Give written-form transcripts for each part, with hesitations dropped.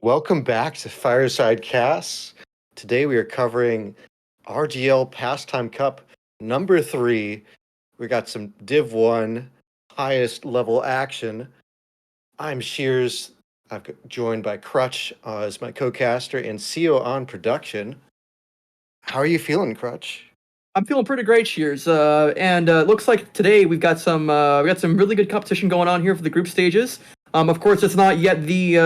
Welcome back to Fireside Casts. Today we are covering RGL Pastime Cup number 3. We got some Div 1 highest level action. I'm Shears. I'm joined by Crutch as my co-caster and siyo on production. How are you feeling, Crutch? I'm feeling pretty great, Shears. And looks like today we've got some really good competition going on here for the group stages. Of course, it's not yet the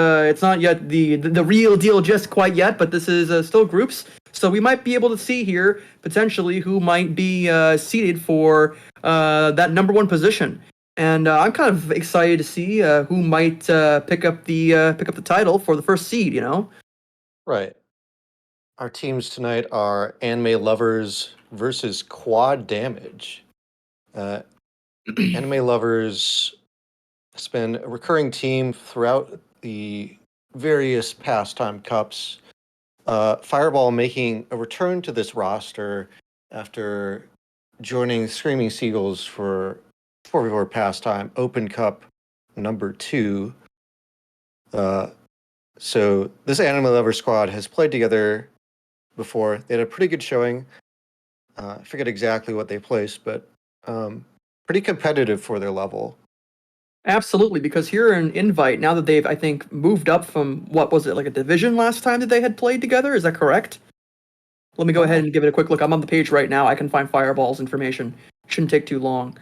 real deal just quite yet, but this is still groups, so we might be able to see here potentially who might be seeded for that number 1 position. And I'm kind of excited to see who might pick up the title for the first seed. Right. Our teams tonight are Anime Lovers versus Quad Damage. Anime Lovers has been a recurring team throughout the various pastime cups. Fireball making a return to this roster after joining Screaming Seagulls for 4v4 pastime Open Cup number 2. So this Anime Lover squad has played together before. They had a pretty good showing. I forget exactly what they placed, but pretty competitive for their level. Absolutely, because here in Invite, now that they've, I think, moved up from, what was it, like a division last time that they had played together? Is that correct? Let me go ahead and give it a quick look. I'm on the page right now. I can find Fireball's information. Shouldn't take too long.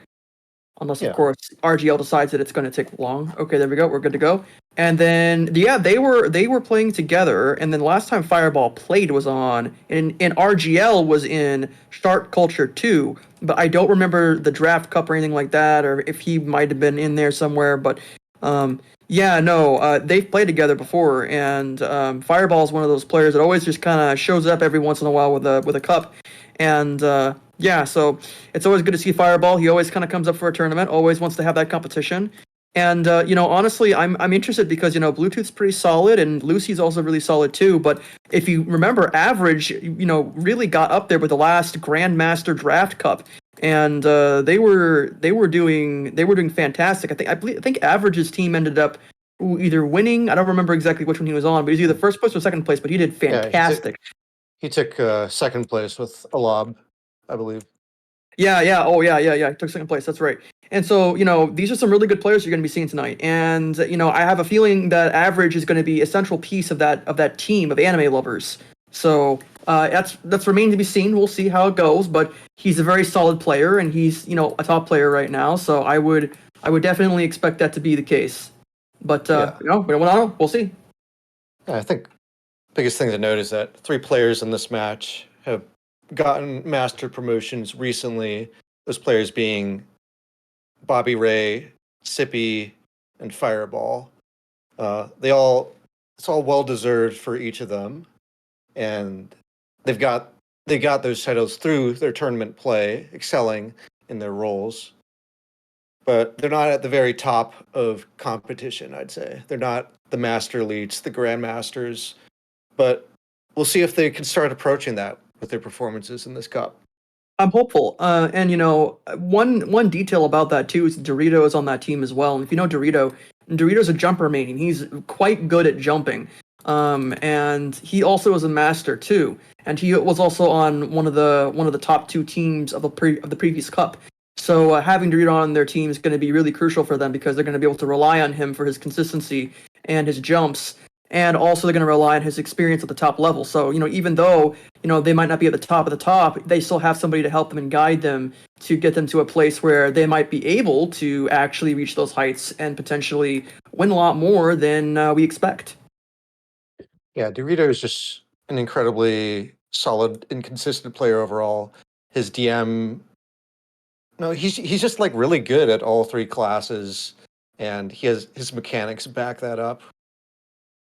Unless, of course, RGL decides that it's going to take long. Okay, there we go. We're good to go. And then, yeah, they were playing together. And then last time Fireball played was and RGL was in Start Culture 2. But I don't remember the Draft Cup or anything like that, or if he might have been in there somewhere. But they've played together before. And Fireball is one of those players that always just kind of shows up every once in a while with a cup. And so it's always good to see Fireball. He always kind of comes up for a tournament, always wants to have that competition. And honestly, I'm interested because Bluetooth's pretty solid and Lucy's also really solid too. But if you remember, Average really got up there with the last Grandmaster Draft Cup, and they were doing fantastic. I think Average's team ended up either winning. I don't remember exactly which one he was on, but he was either first place or second place. But he did fantastic. He took second place with a lob, I believe. Yeah. He took second place. That's right. And so, these are some really good players you're going to be seeing tonight. And, I have a feeling that Average is going to be a central piece of that team of Anime Lovers. So that's remained to be seen. We'll see how it goes. But he's a very solid player, and he's, a top player right now. So I would definitely expect that to be the case. But, we'll see. Yeah, I think biggest thing to note is that 3 players in this match have gotten master promotions recently. Those players being Bobby Ray, Sippy, and Fireball. It's all well deserved for each of them, and they got those titles through their tournament play, excelling in their roles. But they're not at the very top of competition, I'd say. They're not the Master Elites, the Grandmasters, but we'll see if they can start approaching that with their performances in this cup. I'm hopeful. And one detail about that too is Dorito is on that team as well. And if you know Dorito's a jumper main. He's quite good at jumping. And he also is a master too. And he was also on one of the top 2 teams of the previous cup. So having Dorito on their team is going to be really crucial for them because they're going to be able to rely on him for his consistency and his jumps. And also they're going to rely on his experience at the top level. So, even though, they might not be at the top of the top, they still have somebody to help them and guide them to get them to a place where they might be able to actually reach those heights and potentially win a lot more than we expect. Yeah, Dorito is just an incredibly solid and consistent player overall. His DM, no, he's just like really good at all 3 classes, and his mechanics back that up.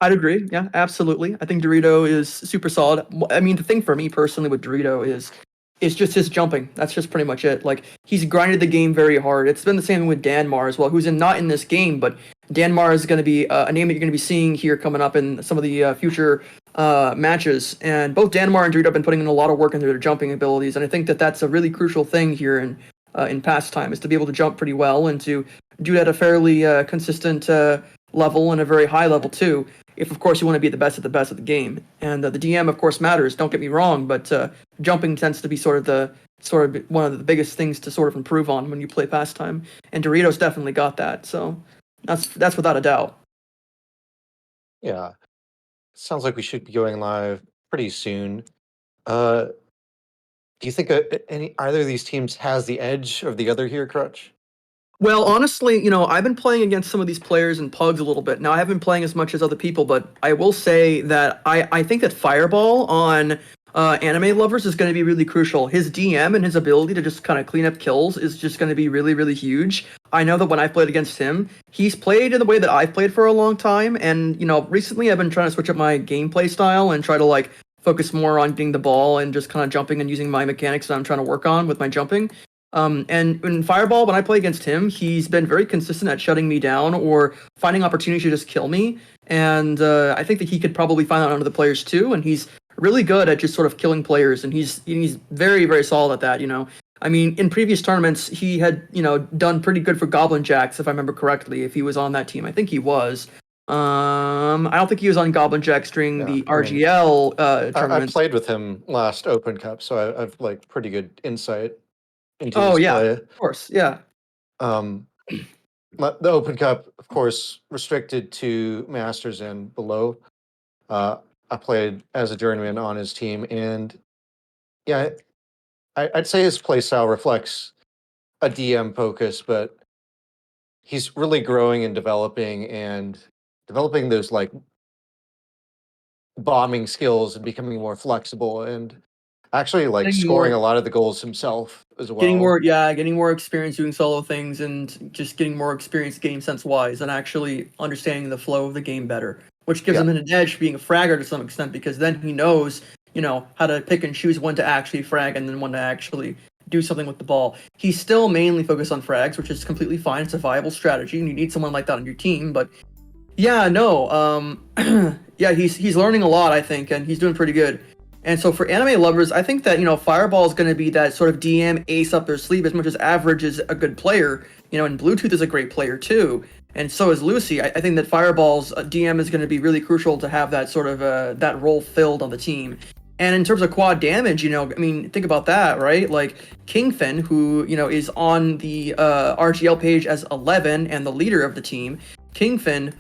I'd agree. Yeah, absolutely. I think Dorito is super solid. I mean, the thing for me personally with Dorito is just his jumping. That's just pretty much it. Like, he's grinded the game very hard. It's been the same with Danmar as well, who's not in this game, but Danmar is going to be a name that you're going to be seeing here coming up in some of the future matches. And both Danmar and Dorito have been putting in a lot of work into their jumping abilities, and I think that that's a really crucial thing here in pastime, is to be able to jump pretty well and to do it at a fairly consistent level and a very high level too. if of course you want to be the best of the game. And the DM of course matters. Don't get me wrong, but jumping tends to be sort of one of the biggest things to sort of improve on when you play pastime. And Doritos definitely got that. So that's without a doubt. Yeah. Sounds like we should be going live pretty soon. Uh, do you think any either of these teams has the edge of the other here, Crutch? Well, honestly, I've been playing against some of these players in pugs a little bit. Now, I haven't been playing as much as other people, but I will say that I think that Fireball on Anime Lovers is going to be really crucial. His DM and his ability to just kind of clean up kills is just going to be really, really huge. I know that when I've played against him, he's played in the way that I've played for a long time, and, recently I've been trying to switch up my gameplay style and try to, like, focus more on getting the ball and just kind of jumping and using my mechanics that I'm trying to work on with my jumping. And in Fireball, when I play against him, he's been very consistent at shutting me down or finding opportunities to just kill me. And I think that he could probably find that on other players too. And he's really good at just sort of killing players, and he's very, very solid at that. I mean, in previous tournaments, he had done pretty good for Goblin Jacks, if I remember correctly. If he was on that team, I think he was. I don't think he was on Goblin Jacks during the RGL tournament. I played with him last Open Cup, so I've like pretty good insight into Oh his yeah, play. of course, yeah. The Open Cup, of course, restricted to Masters and below. I played as a journeyman on his team, and yeah, I'd say his play style reflects a DM focus, but he's really growing and developing those like bombing skills and becoming more flexible and actually like Getting scoring more, a lot of the goals himself as getting well. more, yeah, getting more experience doing solo things and just getting more experience game sense wise and actually understanding the flow of the game better, which gives Yeah. him an edge being a fragger to some extent because then he knows, how to pick and choose when to actually frag and then when to actually do something with the ball. He's still mainly focused on frags, which is completely fine. It's a viable strategy, and you need someone like that on your team. But yeah, no, yeah, he's learning a lot, I think, and he's doing pretty good. And so for anime lovers, I think that Fireball is going to be that sort of DM ace up their sleeve. As much as Average is a good player, and Bluetooth is a great player too, and so is Lucy. I think that Fireball's DM is going to be really crucial to have that sort of that role filled on the team. And in terms of quad damage, I mean, think about that, right? Like Kingfin, who is on the RGL page as 11 and the leader of the team. Kingfin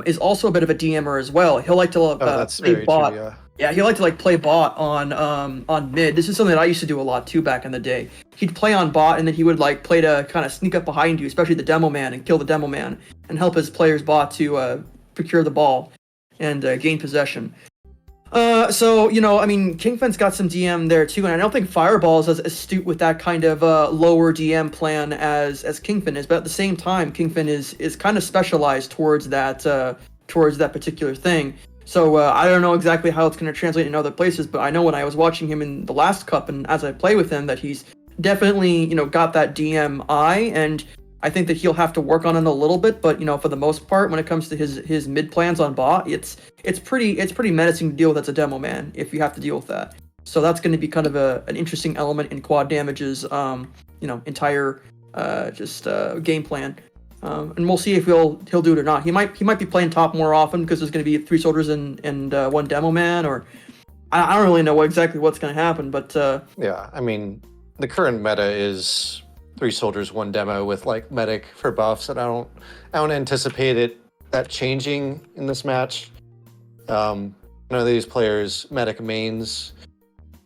is also a bit of a DMer as well. He'll like to That's play very bot. true, yeah. Yeah, he liked to like play bot on mid. This is something that I used to do a lot too back in the day. He'd play on bot and then he would like play to kind of sneak up behind you, especially the demo man, and kill the demo man and help his player's bot to procure the ball and gain possession. So I mean, Kingfin's got some DM there too, and I don't think Fireball's as astute with that kind of lower DM plan as Kingfin is. But at the same time, Kingfin is kind of specialized towards that particular thing. So I don't know exactly how it's going to translate in other places, but I know when I was watching him in the last cup and as I play with him that he's definitely got that DM eye, and I think that he'll have to work on it a little bit. But for the most part, when it comes to his mid plans on bot, it's pretty menacing to deal with as a demo man if you have to deal with that. So that's going to be kind of an interesting element in Quad Damage's entire game plan. And we'll see if he'll do it or not. He might be playing top more often because there's going to be 3 soldiers and 1 demo man, or I don't really know exactly what's going to happen. But yeah, I mean, the current meta is 3 soldiers, 1 demo with like medic for buffs, and I don't anticipate that changing in this match. None of these players medic mains.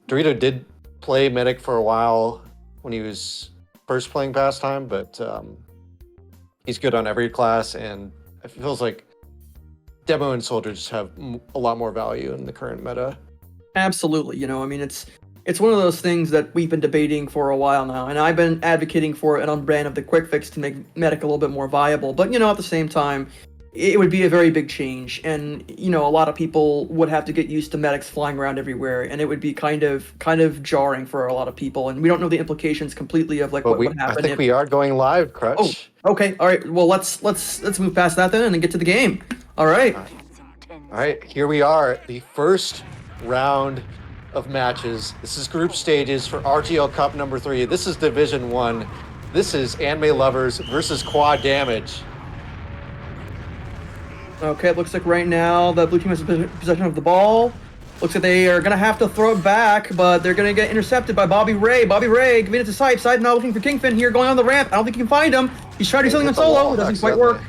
Dorito did play medic for a while when he was first playing pastime, but he's good on every class, and it feels like demo and soldiers have a lot more value in the current meta. Absolutely, I mean, it's one of those things that we've been debating for a while now, and I've been advocating for an on-brand of the quick fix to make medic a little bit more viable. But at the same time, it would be a very big change, and a lot of people would have to get used to medics flying around everywhere, and it would be kind of jarring for a lot of people. And we don't know the implications completely of like what would happen. I think we are going live, Crutch. Oh, okay, all right. Well, let's move past that then and get to the game. All right. All right, here we are, the first round of matches. This is group stages for RGL Cup number 3. This is Division 1. This is Anime Lovers versus Quad Damage. Okay, it looks like right now the blue team has possession of the ball. Looks like they are going to have to throw it back, but they're going to get intercepted by Bobby Ray. Bobby Ray giving it to Side now looking for Kingpin here, going on the ramp. I don't think he can find him. He's trying to do something on solo. It doesn't quite work.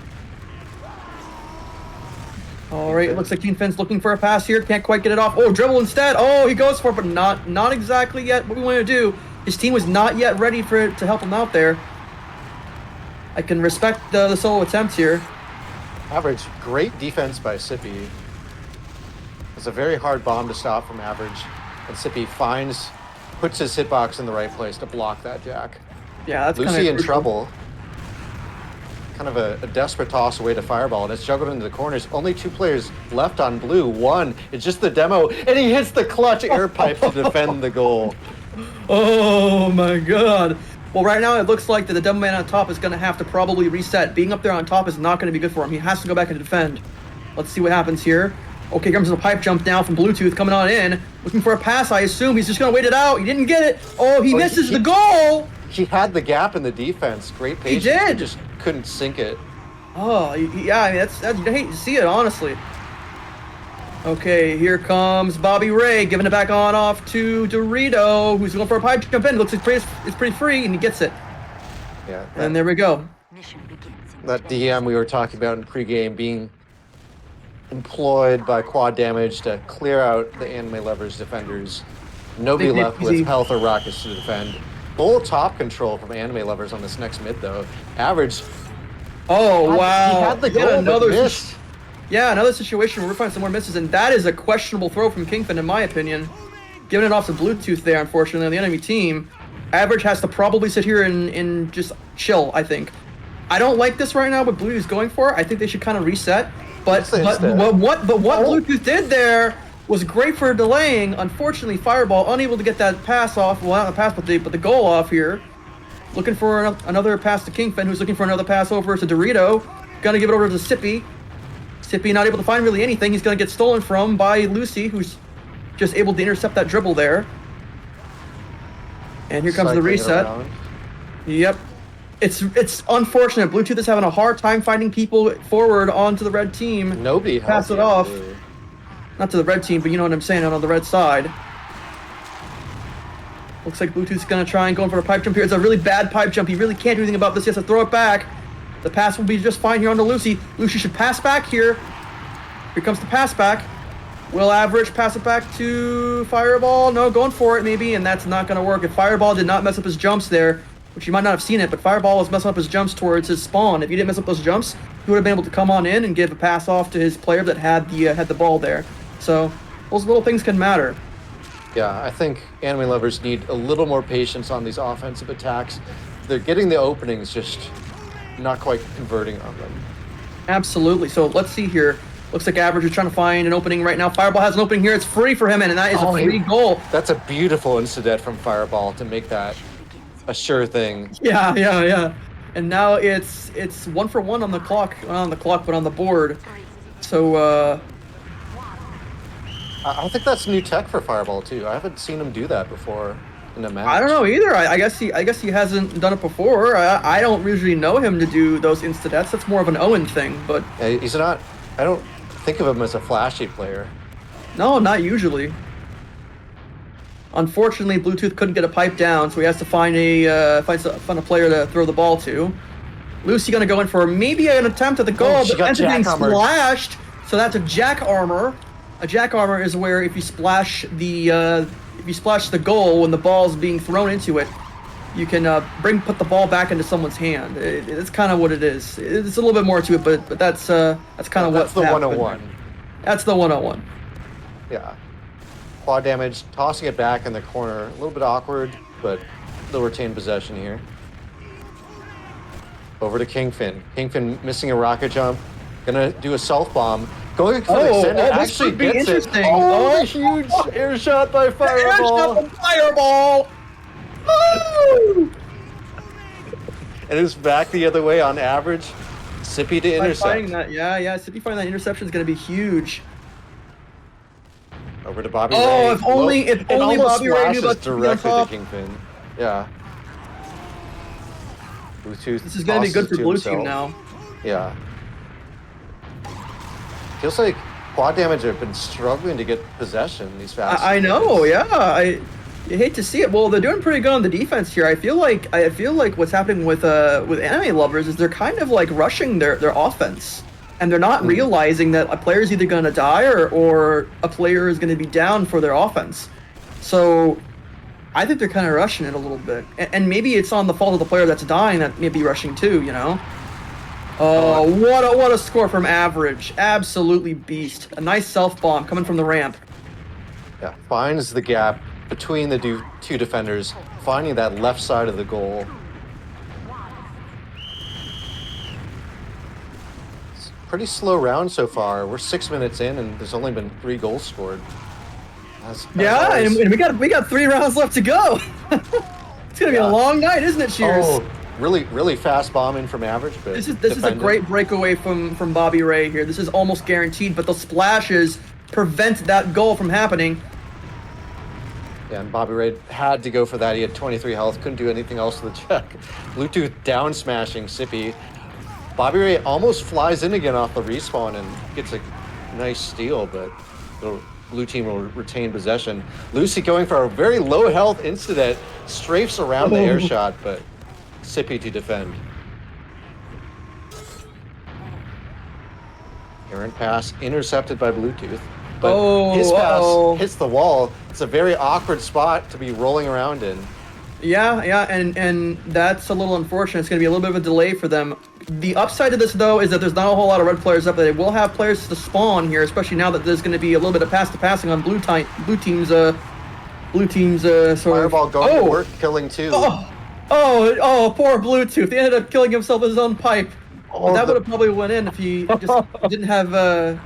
All right, it looks like Kingpin's looking for a pass here. Can't quite get it off. Oh, dribble instead. Oh, he goes for it, but not exactly yet what we want to do. His team was not yet ready for it to help him out there. I can respect the solo attempts here. Average, great defense by Sippy. It's a very hard bomb to stop from Average, and Sippy puts his hitbox in the right place to block that jack. Yeah, that's Lucy in trouble. Kind of a desperate toss away to Fireball, and it's juggled into the corners. Only 2 players left on blue. One, it's just the demo, and he hits the clutch air pipe to defend the goal. Oh my god. Well, right now it looks like that the demo man on top is going to have to probably reset. Being up there on top is not going to be good for him. He has to go back and defend. Let's see what happens here. Okay, comes a pipe jump down from Bluetooth coming on in. Looking for a pass, I assume. He's just going to wait it out. He didn't get it. Oh, he misses the goal. He had the gap in the defense. Great patience. He did. He just couldn't sink it. Oh, yeah, I mean, that's you hate to see it, honestly. Okay, here comes Bobby Ray, giving it back on off to Dorito, who's going for a pipe jump in. Looks like it's pretty free, and he gets it. Yeah. And there we go. That DM we were talking about in pregame being employed by Quad Damage to clear out the Anime Lovers defenders. Nobody left with health or rockets to defend. Full top control from Anime Lovers on this next mid, though. Average. Oh, wow. He had the goal, but missed. Yeah, another situation where we're finding some more misses, and that is a questionable throw from Kingpin, in my opinion. Giving it off to Bluetooth there, unfortunately, on the enemy team. Average has to probably sit here and just chill, I think. I don't like this right now, what Bluetooth's going for. I think they should kind of reset. But what Bluetooth did there was great for delaying. Unfortunately, Fireball unable to get that pass off. Well, not the pass, but the goal off here. Looking for another pass to Kingpin, who's looking for another pass over to Dorito. Gonna give it over to Sippy. Sippy not able to find really anything. He's gonna get stolen from by Lucy, who's just able to intercept that dribble there. And here comes the reset. Yep. It's unfortunate. Bluetooth is having a hard time finding people forward onto the red team. Nobody pass it off. Not to the red team, but you know what I'm saying, on the red side. Looks like Bluetooth's gonna try and go in for a pipe jump here. It's a really bad pipe jump. He really can't do anything about this. He has to throw it back. The pass will be just fine here on to Lucy. Lucy should pass back here. Here comes the pass back. Will Average pass it back to Fireball? No, going for it maybe, and that's not gonna work. If Fireball did not mess up his jumps there, which you might not have seen it, but Fireball was messing up his jumps towards his spawn. If he didn't mess up those jumps, he would have been able to come on in and give a pass off to his player that had the ball there. So those little things can matter. Yeah, I think Anime Lovers need a little more patience on these offensive attacks. They're getting the openings, just not quite converting on them. Absolutely. So let's see here. Looks like Average is trying to find an opening right now. Fireball has an opening here. It's free for him, and that is a free goal. That's a beautiful incident from Fireball to make that a sure thing. Yeah. And now it's 1-for-1 on the clock. Not on the clock, but on the board. So I think that's new tech for Fireball too. I haven't seen him do that before in a match. I don't know either. I guess he hasn't done it before. I don't usually know him to do those insta-deaths. That's more of an Owen thing, but he's not. I don't think of him as a flashy player. No, not usually. Unfortunately, Bluetooth couldn't get a pipe down, so he has to find a player to throw the ball to. Lucy gonna go in for maybe an attempt at the goal, but ends up being splashed. So that's a jack armor. A jack armor is where if you splash the goal when the ball's being thrown into it, you can put the ball back into someone's hand. It's kind of what it is. It's a little bit more to it, but that's kind of that's the 101. That's the 101. Yeah. Quad Damage, tossing it back in the corner. A little bit awkward, but they'll retain possession here. Over to Kingpin. Kingpin missing a rocket jump. Gonna do a self bomb. Going for the extender. Actually gets it. Oh, huge air shot by Fireball. Air shot from Fireball. Woo! And it's back the other way on Average. Sippy to intercept. Sippy finding that interception is gonna be huge. Over to Bobby Ray. Oh, if only Bobby Ray knew about directly to Kingpin. Yeah. Bluetooth. This is going to be good for Blue Team now. Yeah. Feels like quad damage have been struggling to get possession these fast. I know, yeah. I hate to see it. Well, they're doing pretty good on the defense here. I feel like what's happening with anime lovers is they're kind of like rushing their offense, and they're not realizing that a player's either gonna die or a player is gonna be down for their offense. So I think they're kind of rushing it a little bit, and maybe it's on the fault of the player that's dying that may be rushing too. You know. Oh, what a score from Average! Absolutely beast. A nice self bomb coming from the ramp. Yeah, finds the gap between the two defenders, finding that left side of the goal. It's a pretty slow round so far. We're 6 minutes in, and there's only been 3 goals scored. Yeah, and we got 3 rounds left to go. It's gonna be a long night, isn't it, Shears? Oh, really fast bombing from Average, but this is a great breakaway from Bobby Ray here. This is almost guaranteed, but the splashes prevent that goal from happening. Yeah, and Bobby Ray had to go for that. He had 23 health, couldn't do anything else to the check. Bluetooth down smashing Sippy. Bobby Ray almost flies in again off the respawn and gets a nice steal, but the blue team will retain possession. Lucy going for a very low health incident, strafes around the air shot, but Sippy to defend. Errant pass intercepted by Bluetooth. But his pass hits the wall. It's a very awkward spot to be rolling around in. Yeah, and that's a little unfortunate. It's going to be a little bit of a delay for them. The upside to this, though, is that there's not a whole lot of red players up there. They will have players to spawn here, especially now that there's going to be a little bit of pass-to-passing on blue team's sort of... Fireball going to work, killing 2. Oh, poor Bluetooth. He ended up killing himself with his own pipe. Well, that would have probably went in if he just didn't have I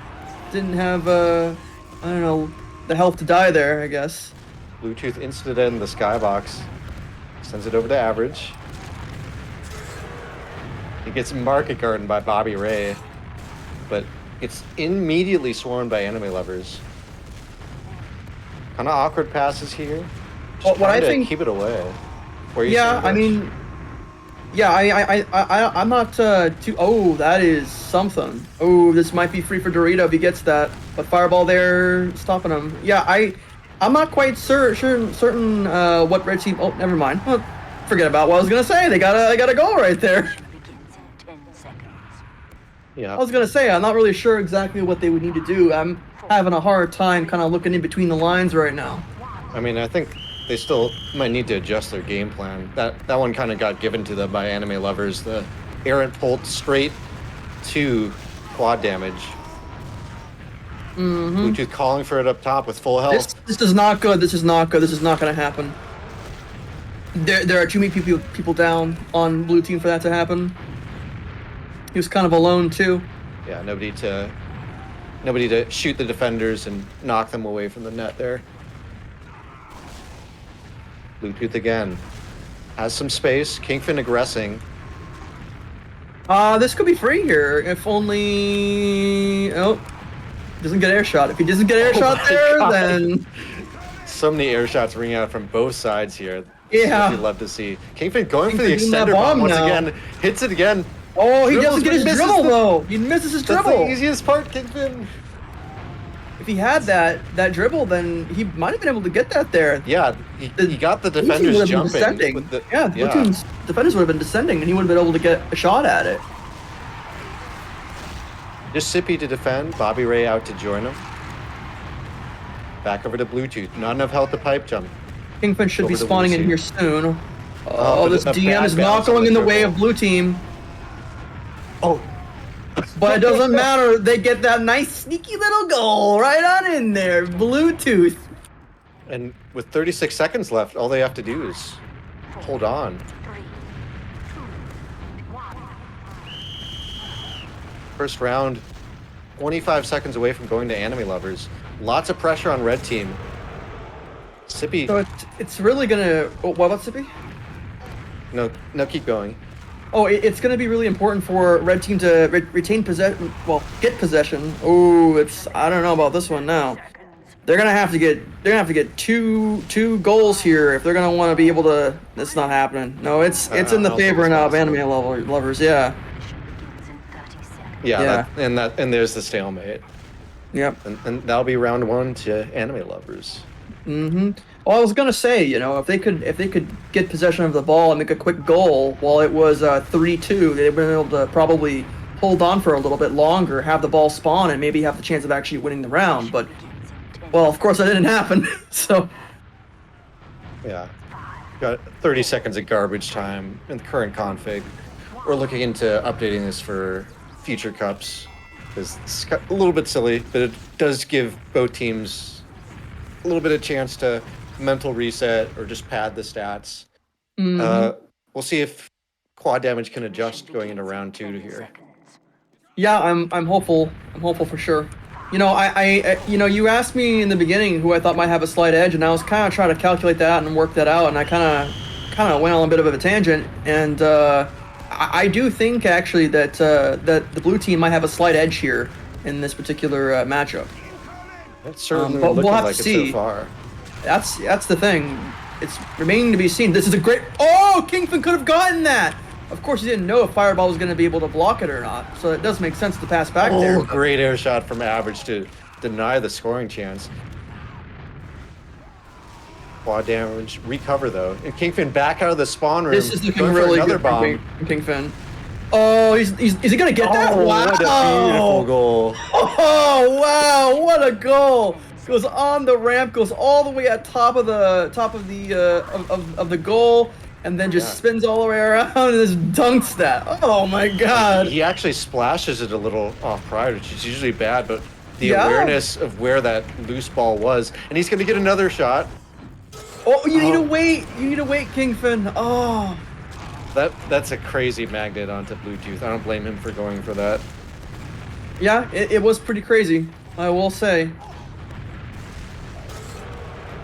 don't know, the health to die there, I guess. Bluetooth incident in the skybox. Sends it over to Average. He gets market garden by Bobby Ray, but it's immediately swarmed by enemy lovers. Kind of awkward passes here. Well, what I think, keep it away. Yeah, I mean, yeah, I'm not too. Oh, that is something. Oh, this might be free for Dorito if he gets that. But fireball there, stopping him. Yeah, I'm not quite certain what red team. Oh, never mind. Well, forget about what I was gonna say. They got a goal right there. Yeah. I was gonna say I'm not really sure exactly what they would need to do. I'm having a hard time kind of looking in between the lines right now. I mean, I think they still might need to adjust their game plan. That one kind of got given to them by anime lovers. The errant bolt straight to quad damage. Bluetooth calling for it up top with full health. This is not good. This is not good. This is not going to happen. There are too many people down on blue team for that to happen. He was kind of alone too. Yeah, nobody to shoot the defenders and knock them away from the net there. Bluetooth again. Has some space. Kingfin aggressing. This could be free here. If only... Oh. Doesn't get air shot. If he doesn't get air shot there, then... So many air shots ringing out from both sides here. Yeah. We'd love to see. Kingfin going for the extender bomb once again. Hits it again. Oh, he doesn't get his dribble, though. He misses his dribble. That's the easiest part, Kingfin. If he had that dribble, then he might have been able to get that there. Yeah, he got the defenders jumping. Blue team's defenders would have been descending, and he would have been able to get a shot at it. Just Sippy to defend. Bobby Ray out to join him. Back over to Bluetooth. Not enough health to pipe jump. Kingfin should be spawning in here soon. Oh, this DM is not going in the way of blue team. Oh. But it doesn't matter. They get that nice sneaky little goal right on in there. Bluetooth. And with 36 seconds left, all they have to do is hold on. First round, 25 seconds away from going to enemy lovers. Lots of pressure on red team. Sippy. So it's really gonna. Oh, what about Sippy? No, keep going. Oh, it's gonna be really important for red team to retain possession. Well, get possession. Oh, I don't know about this one now. They're gonna have to get two goals here if they're gonna want to be able to. It's not happening. No, it's in the favor of anime lovers. Yeah. Yeah, and there's the stalemate. Yep. And that'll be round one to anime lovers. Mm-hmm. Well, I was gonna say, if they could get possession of the ball and make a quick goal while it was 3-2, they'd been able to probably hold on for a little bit longer, have the ball spawn, and maybe have the chance of actually winning the round. But, well, of course that didn't happen. So, Yeah. Got 30 seconds of garbage time in the current config. We're looking into updating this for future cups because it's a little bit silly, but it does give both teams a little bit of chance to mental reset or just pad the stats. We'll see if quad damage can adjust going into round 2 to here. yeah, I'm hopeful. I'm hopeful for sure. You asked me in the beginning who I thought might have a slight edge, and I was kind of trying to calculate that and work that out, and I kind of went on a bit of a tangent, and I do think actually that that the blue team might have a slight edge here in this particular matchup. It's certainly but looking we'll have like to it see. so far. That's the thing. It's remaining to be seen. This is a great. Oh, Kingpin could have gotten that. Of course, he didn't know if Fireball was going to be able to block it or not, so it does make sense to pass back there. Oh, great air shot from Average to deny the scoring chance. Quad damage, recover though. And Kingpin back out of the spawn room. This is looking going for really another good bomb. for Kingpin. Oh, is he going to get that? Oh, Wow! what a beautiful goal. Oh wow! What a goal! Goes on the ramp, goes all the way at top of the of the goal, and then just spins all the way around and just dunks that. Oh my god! He actually splashes it a little off prior, which is usually bad, but the awareness of where that loose ball was, and he's going to get another shot. Oh, you need to wait. You need to wait, Kingpin. Oh. That's a crazy magnet onto Bluetooth. I don't blame him for going for that. Yeah, it was pretty crazy, I will say.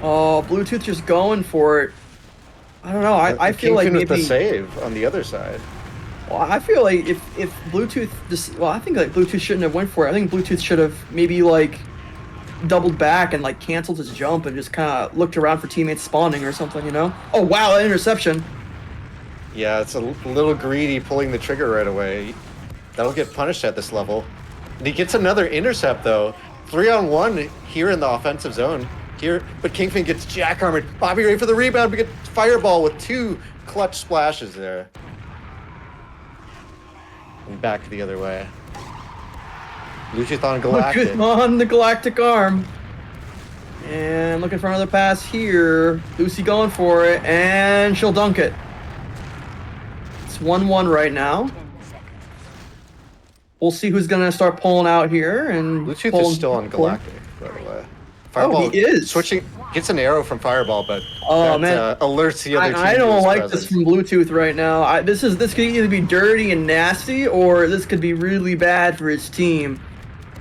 Oh, Bluetooth just going for it. I don't know. I feel like maybe with the save on the other side. Well, I feel like if Bluetooth I think like Bluetooth shouldn't have went for it. I think Bluetooth should have maybe like doubled back and like canceled his jump and just kind of looked around for teammates spawning or something, you know? Oh wow, an interception. Yeah, it's a little greedy pulling the trigger right away. That'll get punished at this level. And he gets another intercept though. 3-on-1 here in the offensive zone. Here, but Kingpin gets jack armored. Bobby Ray for the rebound. We get Fireball with 2 clutch splashes there. And back the other way. Bluetooth on Galactic. Bluetooth on the Galactic arm. And looking for another pass here. Lucy going for it, and she'll dunk it. It's 1-1 right now. We'll see who's gonna start pulling out here. And Bluetooth is still on Galactic, by the way. Fireball he is switching, gets an arrow from Fireball, but man, alerts the other team. I don't like presence. this from Bluetooth right now. This could either be dirty and nasty, or this could be really bad for his team.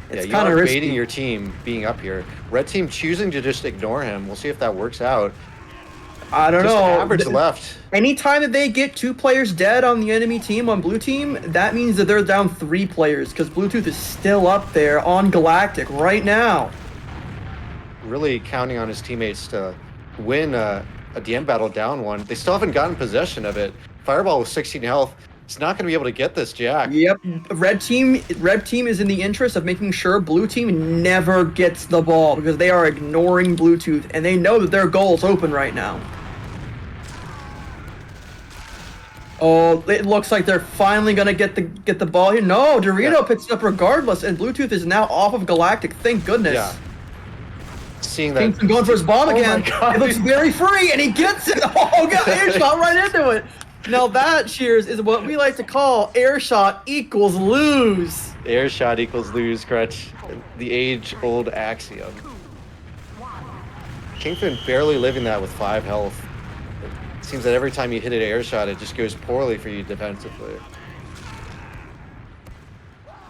It's kind of risky. Baiting your team being up here. Red team choosing to just ignore him. We'll see if that works out. I don't know. Average left. Anytime that they get 2 players dead on the enemy team on blue team, that means that they're down 3 players because Bluetooth is still up there on Galactic right now. Really counting on his teammates to win a DM battle down 1. They still haven't gotten possession of it. Fireball with 16 health. He's not going to be able to get this jack. Yep. Red team is in the interest of making sure blue team never gets the ball because they are ignoring Bluetooth and they know that their goal is open right now. Oh, it looks like they're finally going to get the ball here. No, Dorito picks it up regardless, and Bluetooth is now off of Galactic. Thank goodness. Yeah. Seeing that. Kingpin going for his bomb again. It looks very free, and he gets it. Oh, got air shot right into it. Now that, Shears, is what we like to call air shot equals lose. Air shot equals lose, Crutch. The age-old axiom. Kingpin barely living that with 5 health. It seems that every time you hit an air shot, it just goes poorly for you defensively.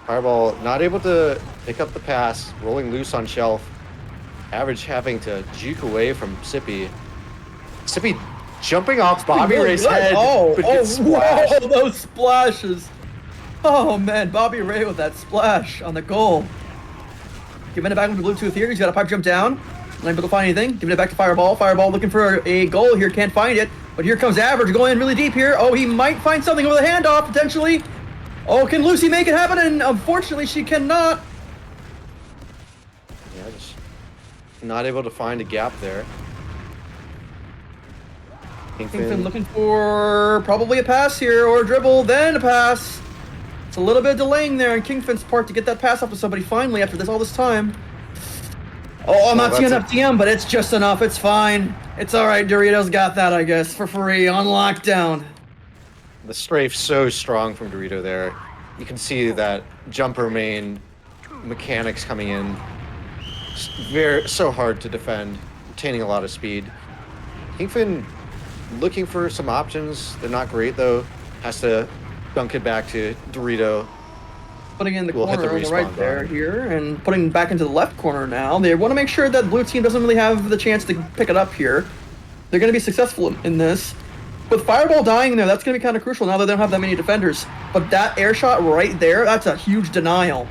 Fireball not able to pick up the pass, rolling loose on shelf. Average having to juke away from Sippy. Sippy jumping off Bobby Ray's head, but gets splashed. Whoa, those splashes. Oh man, Bobby Ray with that splash on the goal. Giving it back with the Bluetooth here. He's got a pipe jump down. Not able to find anything. Giving it back to Fireball. Fireball looking for a goal here. Can't find it. But here comes Average going in really deep here. Oh, he might find something with a handoff potentially. Oh, can Lucy make it happen? And unfortunately, she cannot. not able to find a gap there. Kingfin looking for probably a pass here, or a dribble, then a pass. It's a little bit of delaying there on Kingfin's part to get that pass off to somebody finally after all this time. Oh, I'm not seeing enough DM, but it's just enough. It's fine. It's all right. Doritos got that, I guess, for free on lockdown. The strafe's so strong from Dorito there. You can see that jumper main mechanics coming in. So hard to defend, retaining a lot of speed. Kingfin looking for some options. They're not great though. Has to dunk it back to Dorito. Putting in the corner on the right there here, and putting back into the left corner now. They want to make sure that blue team doesn't really have the chance to pick it up here. They're going to be successful in this. With Fireball dying there, that's going to be kind of crucial now that they don't have that many defenders. But that air shot right there, that's a huge denial.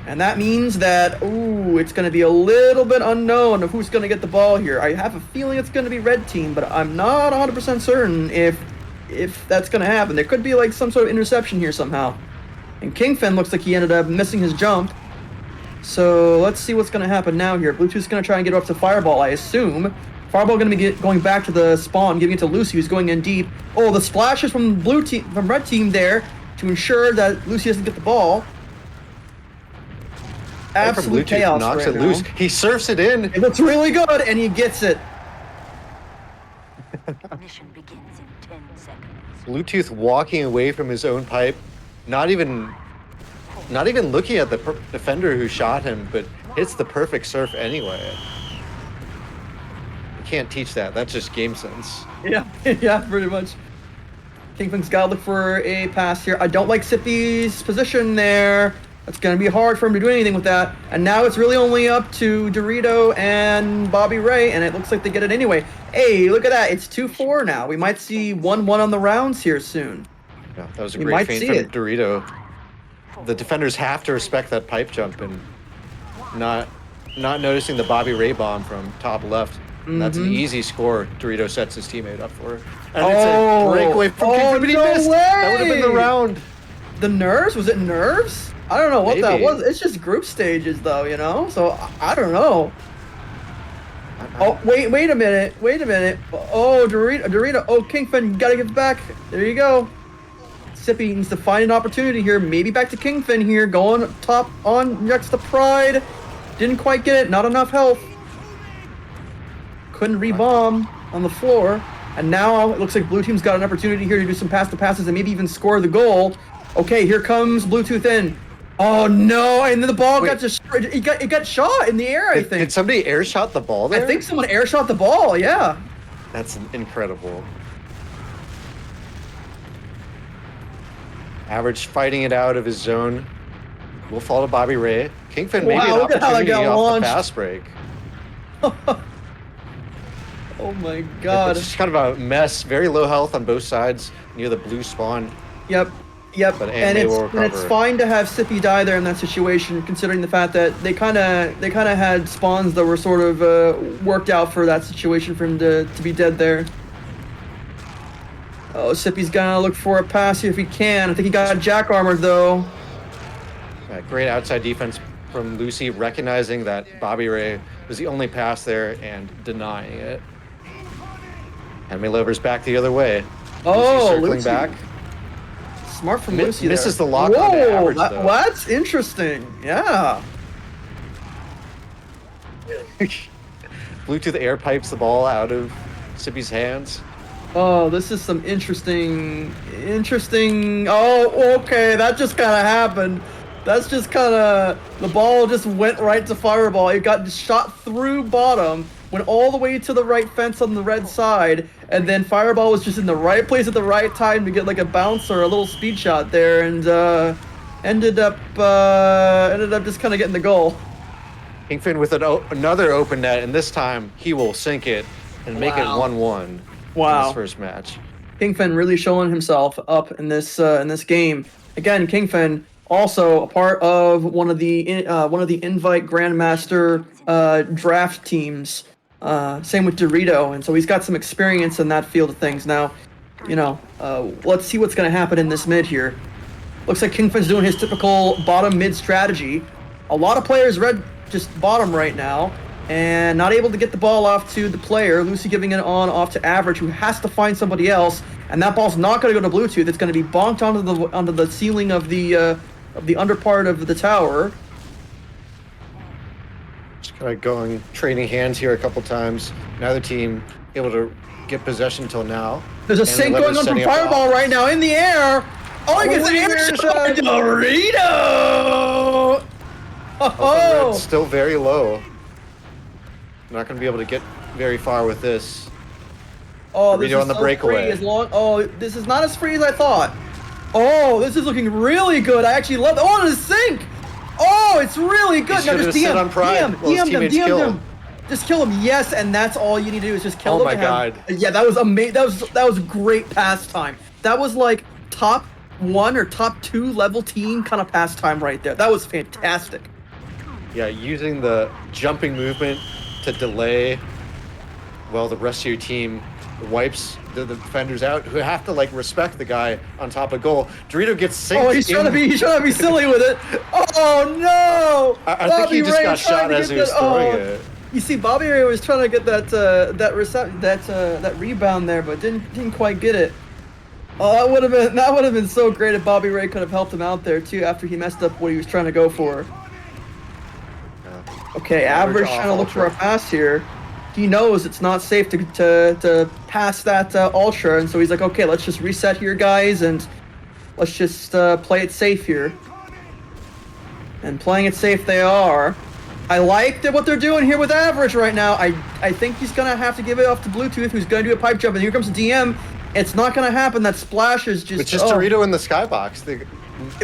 And that means that, ooh, it's going to be a little bit unknown of who's going to get the ball here. I have a feeling it's going to be red team, but I'm not 100% certain if that's going to happen. There could be like some sort of interception here somehow. And Kingfin looks like he ended up missing his jump. So let's see what's going to happen now here. Bluetooth's going to try and get up to Fireball, I assume. Fireball going to be going back to the spawn, giving it to Lucy, who's going in deep. Oh, the splashes from red team there to ensure that Lucy doesn't get the ball. Absolute chaos knocks right it loose. He surfs it in. It looks really good, and he gets it. Mission begins in 10 seconds. Bluetooth walking away from his own pipe, not even looking at the defender who shot him, but hits the perfect surf anyway. You can't teach that. That's just game sense. Yeah, yeah, pretty much. Kingfin's got to look for a pass here. I don't like Sippy's position there. It's going to be hard for him to do anything with that. And now it's really only up to Dorito and Bobby Ray, and it looks like they get it anyway. Hey, look at that. It's 2-4 now. We might see 1-1 on the rounds here soon. Yeah, that was a great feint from Dorito. The defenders have to respect that pipe jump and not noticing the Bobby Ray bomb from top left. And that's an easy score Dorito sets his teammate up for. And it's a breakaway from Kingfin, but he missed. That would have been the round. The nerves? Was it nerves? I don't know what that was. It's just group stages, though, you know? So, I don't know. Oh, wait a minute. Oh, Dorito. Oh, Kingfin, gotta give it back. There you go. Sippy needs to find an opportunity here. Maybe back to Kingfin here. Going top on next to Pride. Didn't quite get it. Not enough health. Couldn't rebomb on the floor. And now it looks like Blue Team's got an opportunity here to do some pass-to-passes and maybe even score the goal. Okay, here comes Bluetooth in. Oh no! And then the ball got just it got shot in the air. I think. Did somebody air shot the ball there? I think someone air shot the ball. Yeah. That's incredible. Average fighting it out of his zone. Will fall to Bobby Ray. Kingfin maybe an opportunity off the fast break. Oh my god. It's just kind of a mess. Very low health on both sides near the blue spawn. Yep. But and it's fine to have Sippy die there in that situation, considering the fact that they kind of had spawns that were sort of worked out for that situation for him to be dead there. Oh, Sippy's gonna look for a pass here if he can. I think he got jack armored though. Great outside defense from Lucy, recognizing that Bobby Ray was the only pass there and denying it. Enemy Lover's back the other way. Oh, circling back. Smart from Lucy. Misses the lock on the average, though. That's interesting. Yeah. Bluetooth air pipes the ball out of Sippy's hands. Oh, this is some interesting. Oh, okay. That just kind of happened. That's just kind of, the ball just went right to Fireball. It got shot through bottom, went all the way to the right fence on the red side, and then Fireball was just in the right place at the right time to get like a bounce or a little speed shot there, and ended up just kind of getting the goal. Kingfin with another open net, and this time he will sink it and make it 1-1. Wow. In this first match. Kingfin really showing himself up in this game. Again, Kingfin also a part of one of the Invite Grandmaster draft teams. Same with Dorito, and so he's got some experience in that field of things. Now, let's see what's going to happen in this mid here. Looks like Kingfin's doing his typical bottom mid strategy. A lot of players red just bottom right now. and not able to get the ball off to the player. Lucy giving it off to Average, who has to find somebody else, and that ball's not going to go to Bluetooth. It's going to be bonked onto the ceiling of the under part of the tower. Just kind of going, trading hands here a couple times. Neither team able to get possession until now. There's a And sync the going on from setting up Fireball right now in the air. Oh, he gets an air shot. Dorito! Oh! Red's still very low. Not going to be able to get very far with this. Oh, this Dorito is on the so breakaway. free as long. Oh, this is not as free as I thought. Oh, this is looking really good. I actually love. Oh, the sync. Oh, it's really good. He's No, gonna just sit on pride while his DM them, teammates DM kill them. him. Just kill him. Yes, and that's all you need to do is just kill Oh them. my and God. Yeah, that was amazing. That was great pastime. That was like top 1 or top 2 level team kind of pastime right there. That was fantastic. Yeah, using the jumping movement to delay while the rest of your team wipes the defenders out, who have to like respect the guy on top of goal. Dorito gets synced. Oh, he's trying to be silly with it. Oh no! I think he just got shot as he was throwing it. You see, Bobby Ray was trying to get that that rebound there, but didn't quite get it. Oh, that would have been so great if Bobby Ray could have helped him out there too after he messed up what he was trying to go for. Okay, Average trying to look for a pass here. He knows it's not safe to pass that Ultra, and so he's like, okay, let's just reset here, guys, and let's just play it safe here. And playing it safe they are. I like what they're doing here with Average right now. I think he's going to have to give it off to Bluetooth, who's going to do a pipe jump, and here comes the DM. It's not going to happen. That splash is just... It's just Dorito in the skybox.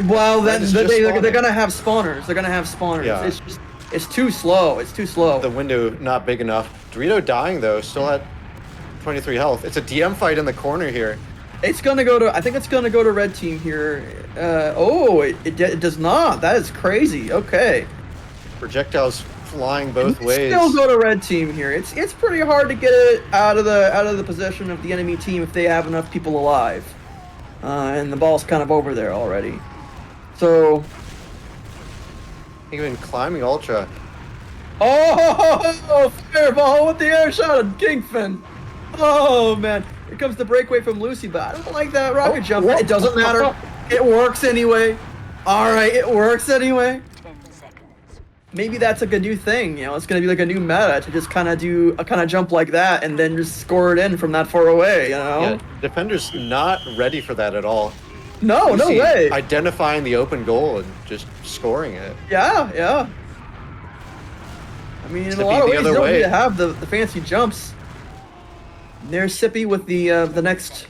Well, then is just they're spawning. going to have spawners. They're going to have spawners. Yeah. It's too slow. It's too slow. The window not big enough. Dorito dying though, still at 23 health. It's a DM fight in the corner here. It's gonna go to. I think it's gonna go to red team here. It does not. That is crazy. Okay. Projectiles flying both It's ways. still go to red team here. It's pretty hard to get it out of the possession of the enemy team if they have enough people alive, and the ball's kind of over there already. So. Even climbing Ultra. Oh, Fireball with the air shot of Kingfin. Oh, man. Here comes the breakaway from Lucy, but I don't like that rocket jump. It doesn't matter. It works anyway. All right, it works anyway. 10 seconds. Maybe that's like a new thing, you know? It's going to be like a new meta to just kind of do a kind of jump like that and then just score it in from that far away, you know? Yeah, defenders not ready for that at all. No You see way. Identifying the open goal and just scoring it. Yeah. I mean, in To a lot be of the ways, you other don't way. need to have the fancy jumps. There's Sippy with the next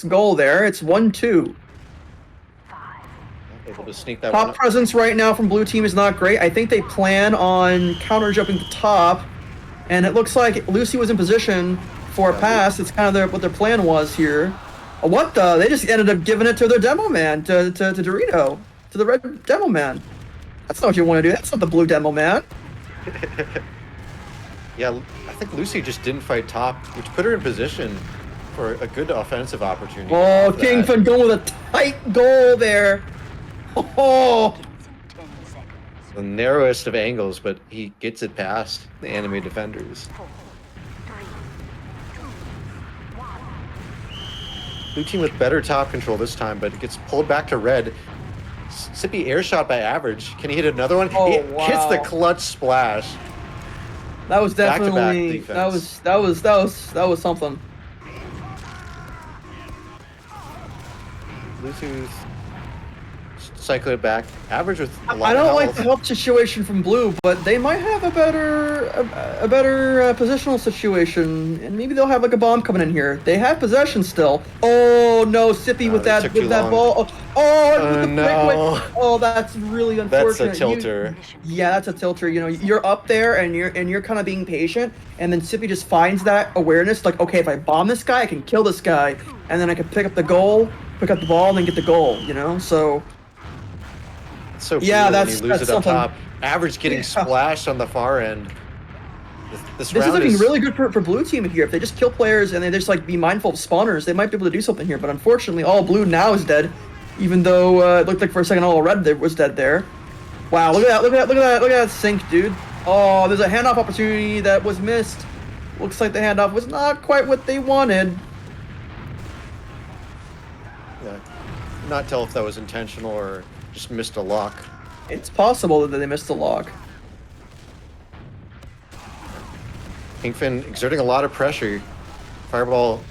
goal there. It's 1-2. Able to sneak that Top one. presence right now from blue team is not great. I think they plan on counter jumping the top, and it looks like Lucy was in position for a pass. It's kind of what their plan was here. What the? They just ended up giving it to their demo man, to Dorito, to the red demo man. That's not what you want to do. That's not the blue demo man. Yeah, I think Lucy just didn't fight top, which put her in position for a good offensive opportunity. Oh, off that. Kingfin going with a tight goal there. Oh, Begins in 10 seconds. The narrowest of angles, but he gets it past the enemy defenders. 4, 3, 2, 1. Blue team with better top control this time, but it gets pulled back to red. Sippy air shot by Average. Can he hit another one? Oh, He hits the wow. clutch splash. that was Back-to-back definitely defense. that was something. Bluetooth. Cycle it back. Average with a lot I don't of like health. the help situation from blue, but they might have a better positional situation, and maybe they'll have like a bomb coming in here. They have possession still. Oh no, Sippy with they that took too long. ball. Oh, with the no. breakaway. Oh, that's really That's a unfortunate. tilter. Yeah, that's a tilter. You know, you're up there and you're kind of being patient, and then Sippy just finds that awareness, like, okay, if I bomb this guy, I can kill this guy, and then I can pick up the goal, pick up the ball, and then get the goal. You know, so. It's so Yeah, brutal when that's- you lose that's it up something. top. Average getting Yeah. splashed on the far end. This This is round looking really good for blue team here. If they just kill players and they just like be mindful of spawners, they might be able to do something here. But unfortunately, all blue now is dead. Even though it looked like for a second all red was dead there. Wow, look at that! Look at that! Look at that! Look at that sync, dude. Oh, there's a handoff opportunity that was missed. Looks like the handoff was not quite what they wanted. Yeah. Not tell if that was intentional or just missed a lock. It's possible that they missed the lock. Kingfin exerting a lot of pressure. Fireball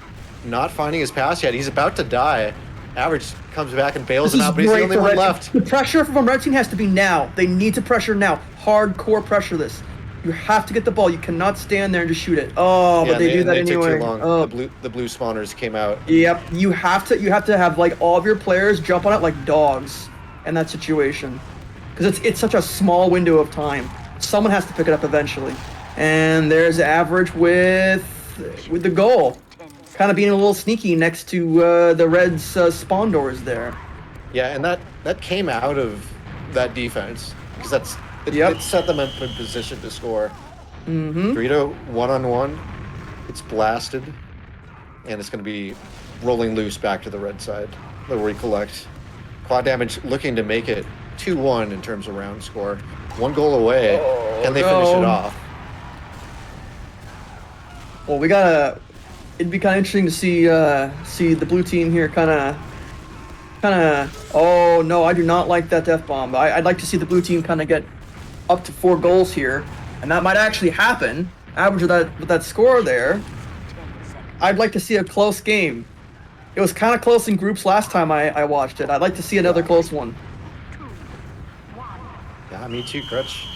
not finding his pass yet. He's about to die. Average comes back and bails This him is out, but he's the great only for one Red left. Team. The pressure from Red Team has to be now. They need to pressure now. Hardcore pressure this. You have to get the ball. You cannot stand there and just shoot it. Oh, Yeah, but they do that took anyway. too long. Oh. The blue spawners came out. Yep. You have to have like all of your players jump on it like dogs in that situation, because it's such a small window of time. Someone has to pick it up eventually, and there's Average with the goal, kind of being a little sneaky next to the Reds' spawn doors there. Yeah, and that came out of that defense because it set them in position to score. Mm-hmm. Dorito 1-on-1, it's blasted, and it's going to be rolling loose back to the red side. They'll recollect. Quad Damage looking to make it 2-1 in terms of round score. 1 goal away. Can they finish it off? Well, it'd be kind of interesting to see the blue team here kind of. Oh no, I do not like that death bomb. I'd like to see the blue team kind of get up to 4 goals here, and that might actually happen. Average with that score there. I'd like to see a close game. It was kind of close in groups last time I watched it. I'd like to see another close one. Yeah, me too, Crutch.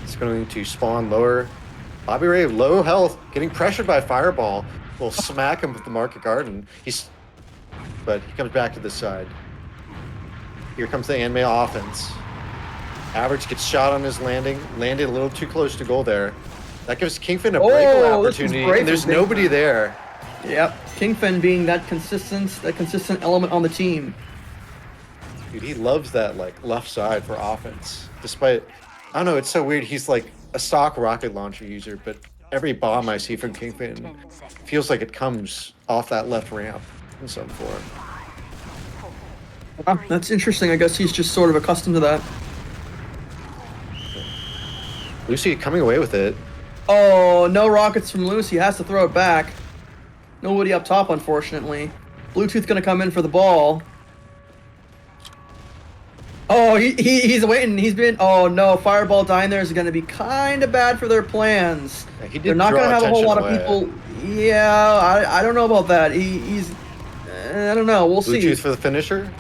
It's going to spawn lower. Bobby Ray, low health, getting pressured by Fireball. Will smack him with the Market Garden. But he comes back to the side. Here comes the Anmail offense. Average gets shot on his landing. Landed a little too close to goal there. That gives Kingfin a breakaway opportunity, and there's nobody there. Yep, Kingfin being that consistent element on the team. Dude, he loves that like left side for offense. Despite, I don't know, it's so weird. He's like a stock rocket launcher user, but every bomb I see from Kingfin feels like it comes off that left ramp in some form. Wow, that's interesting. I guess he's just sort of accustomed to that. Lucy coming away with it. Oh, no rockets from Lucy. Has to throw it back. Nobody up top, unfortunately. Bluetooth gonna come in for the ball. Oh, he's waiting. He's been. Oh no, Fireball dying there is gonna be kind of bad for their plans. Yeah, They're not gonna have a whole lot of people. Yeah, I don't know about that. He's. I don't know. We'll see. Bluetooth for the finisher.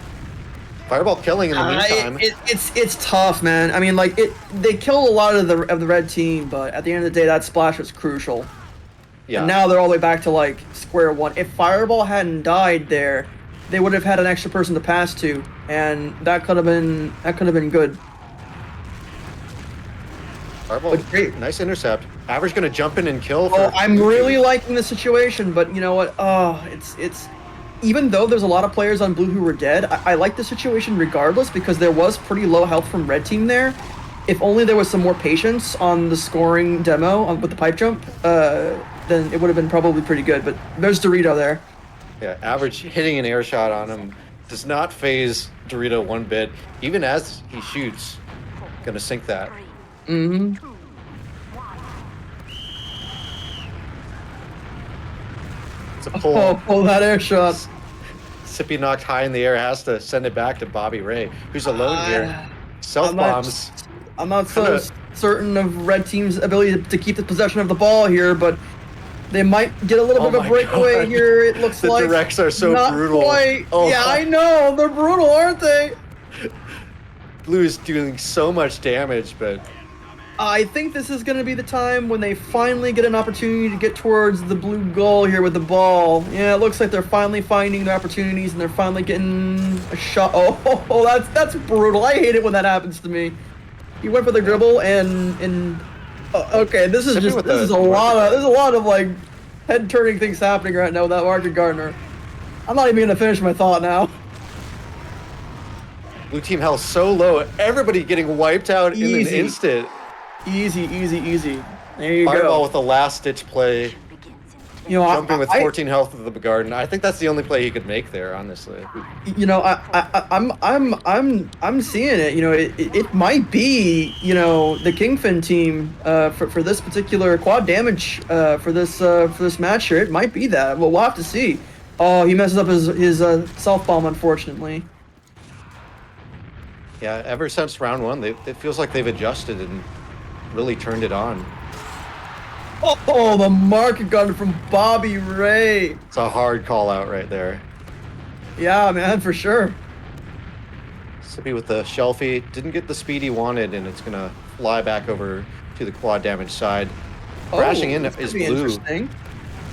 Fireball killing in the meantime. It's tough, man. I mean, like they killed a lot of the red team, but at the end of the day, that splash was crucial. Yeah. And now they're all the way back to like square one. If Fireball hadn't died there, they would have had an extra person to pass to, and that could have been good. Fireball, But great. nice intercept. Average gonna jump in and kill. Oh, I'm really liking the situation, but you know what? Oh, it's even though there's a lot of players on blue who were dead, I like the situation regardless because there was pretty low health from red team there. If only there was some more patience on the scoring demo with the pipe jump, then it would have been probably pretty good. But there's Dorito there. Yeah, Average hitting an air shot on him does not phase Dorito one bit. Even as he shoots, gonna sink that. Mm-hmm. It's a pull. Oh, pull that air shot. Sippy knocked high in the air, has to send it back to Bobby Ray, who's alone here. Self bombs. I'm not so certain of red team's ability to keep the possession of the ball here, but they might get a little bit of a breakaway God. here. It looks The like directs are so not brutal. Quite. Oh, yeah, God. I know they're brutal, aren't they? Blue is doing so much damage, but I think this is going to be the time when they finally get an opportunity to get towards the blue goal here with the ball. Yeah, it looks like they're finally finding their opportunities and they're finally getting a shot. Oh, that's brutal. I hate it when that happens to me. He went for the dribble and okay, this is a lot of like head turning things happening right now with that Market Gardner. I'm not even going to finish my thought now. blue team health so low. Everybody getting wiped out in an Easy. instant. Easy. There you Fireball go. with the last ditch play. You know, Jumping with 14 health with the garden. I think that's the only play he could make there, honestly. you know, I'm seeing it. You know, it might be, you know, the Kingfin team for this particular quad damage for this match here. It might be that. Well, we'll have to see. Oh, he messes up his self bomb, unfortunately. Yeah, ever since round one, it feels like they've adjusted and really turned it on. Oh, the market gun from Bobby Ray. It's a hard call out right there. Yeah, man, for sure. Sippy with the Shelfie. Didn't get the speed he wanted, and it's going to fly back over to the quad damage side. Crashing in this is could be Blue. interesting.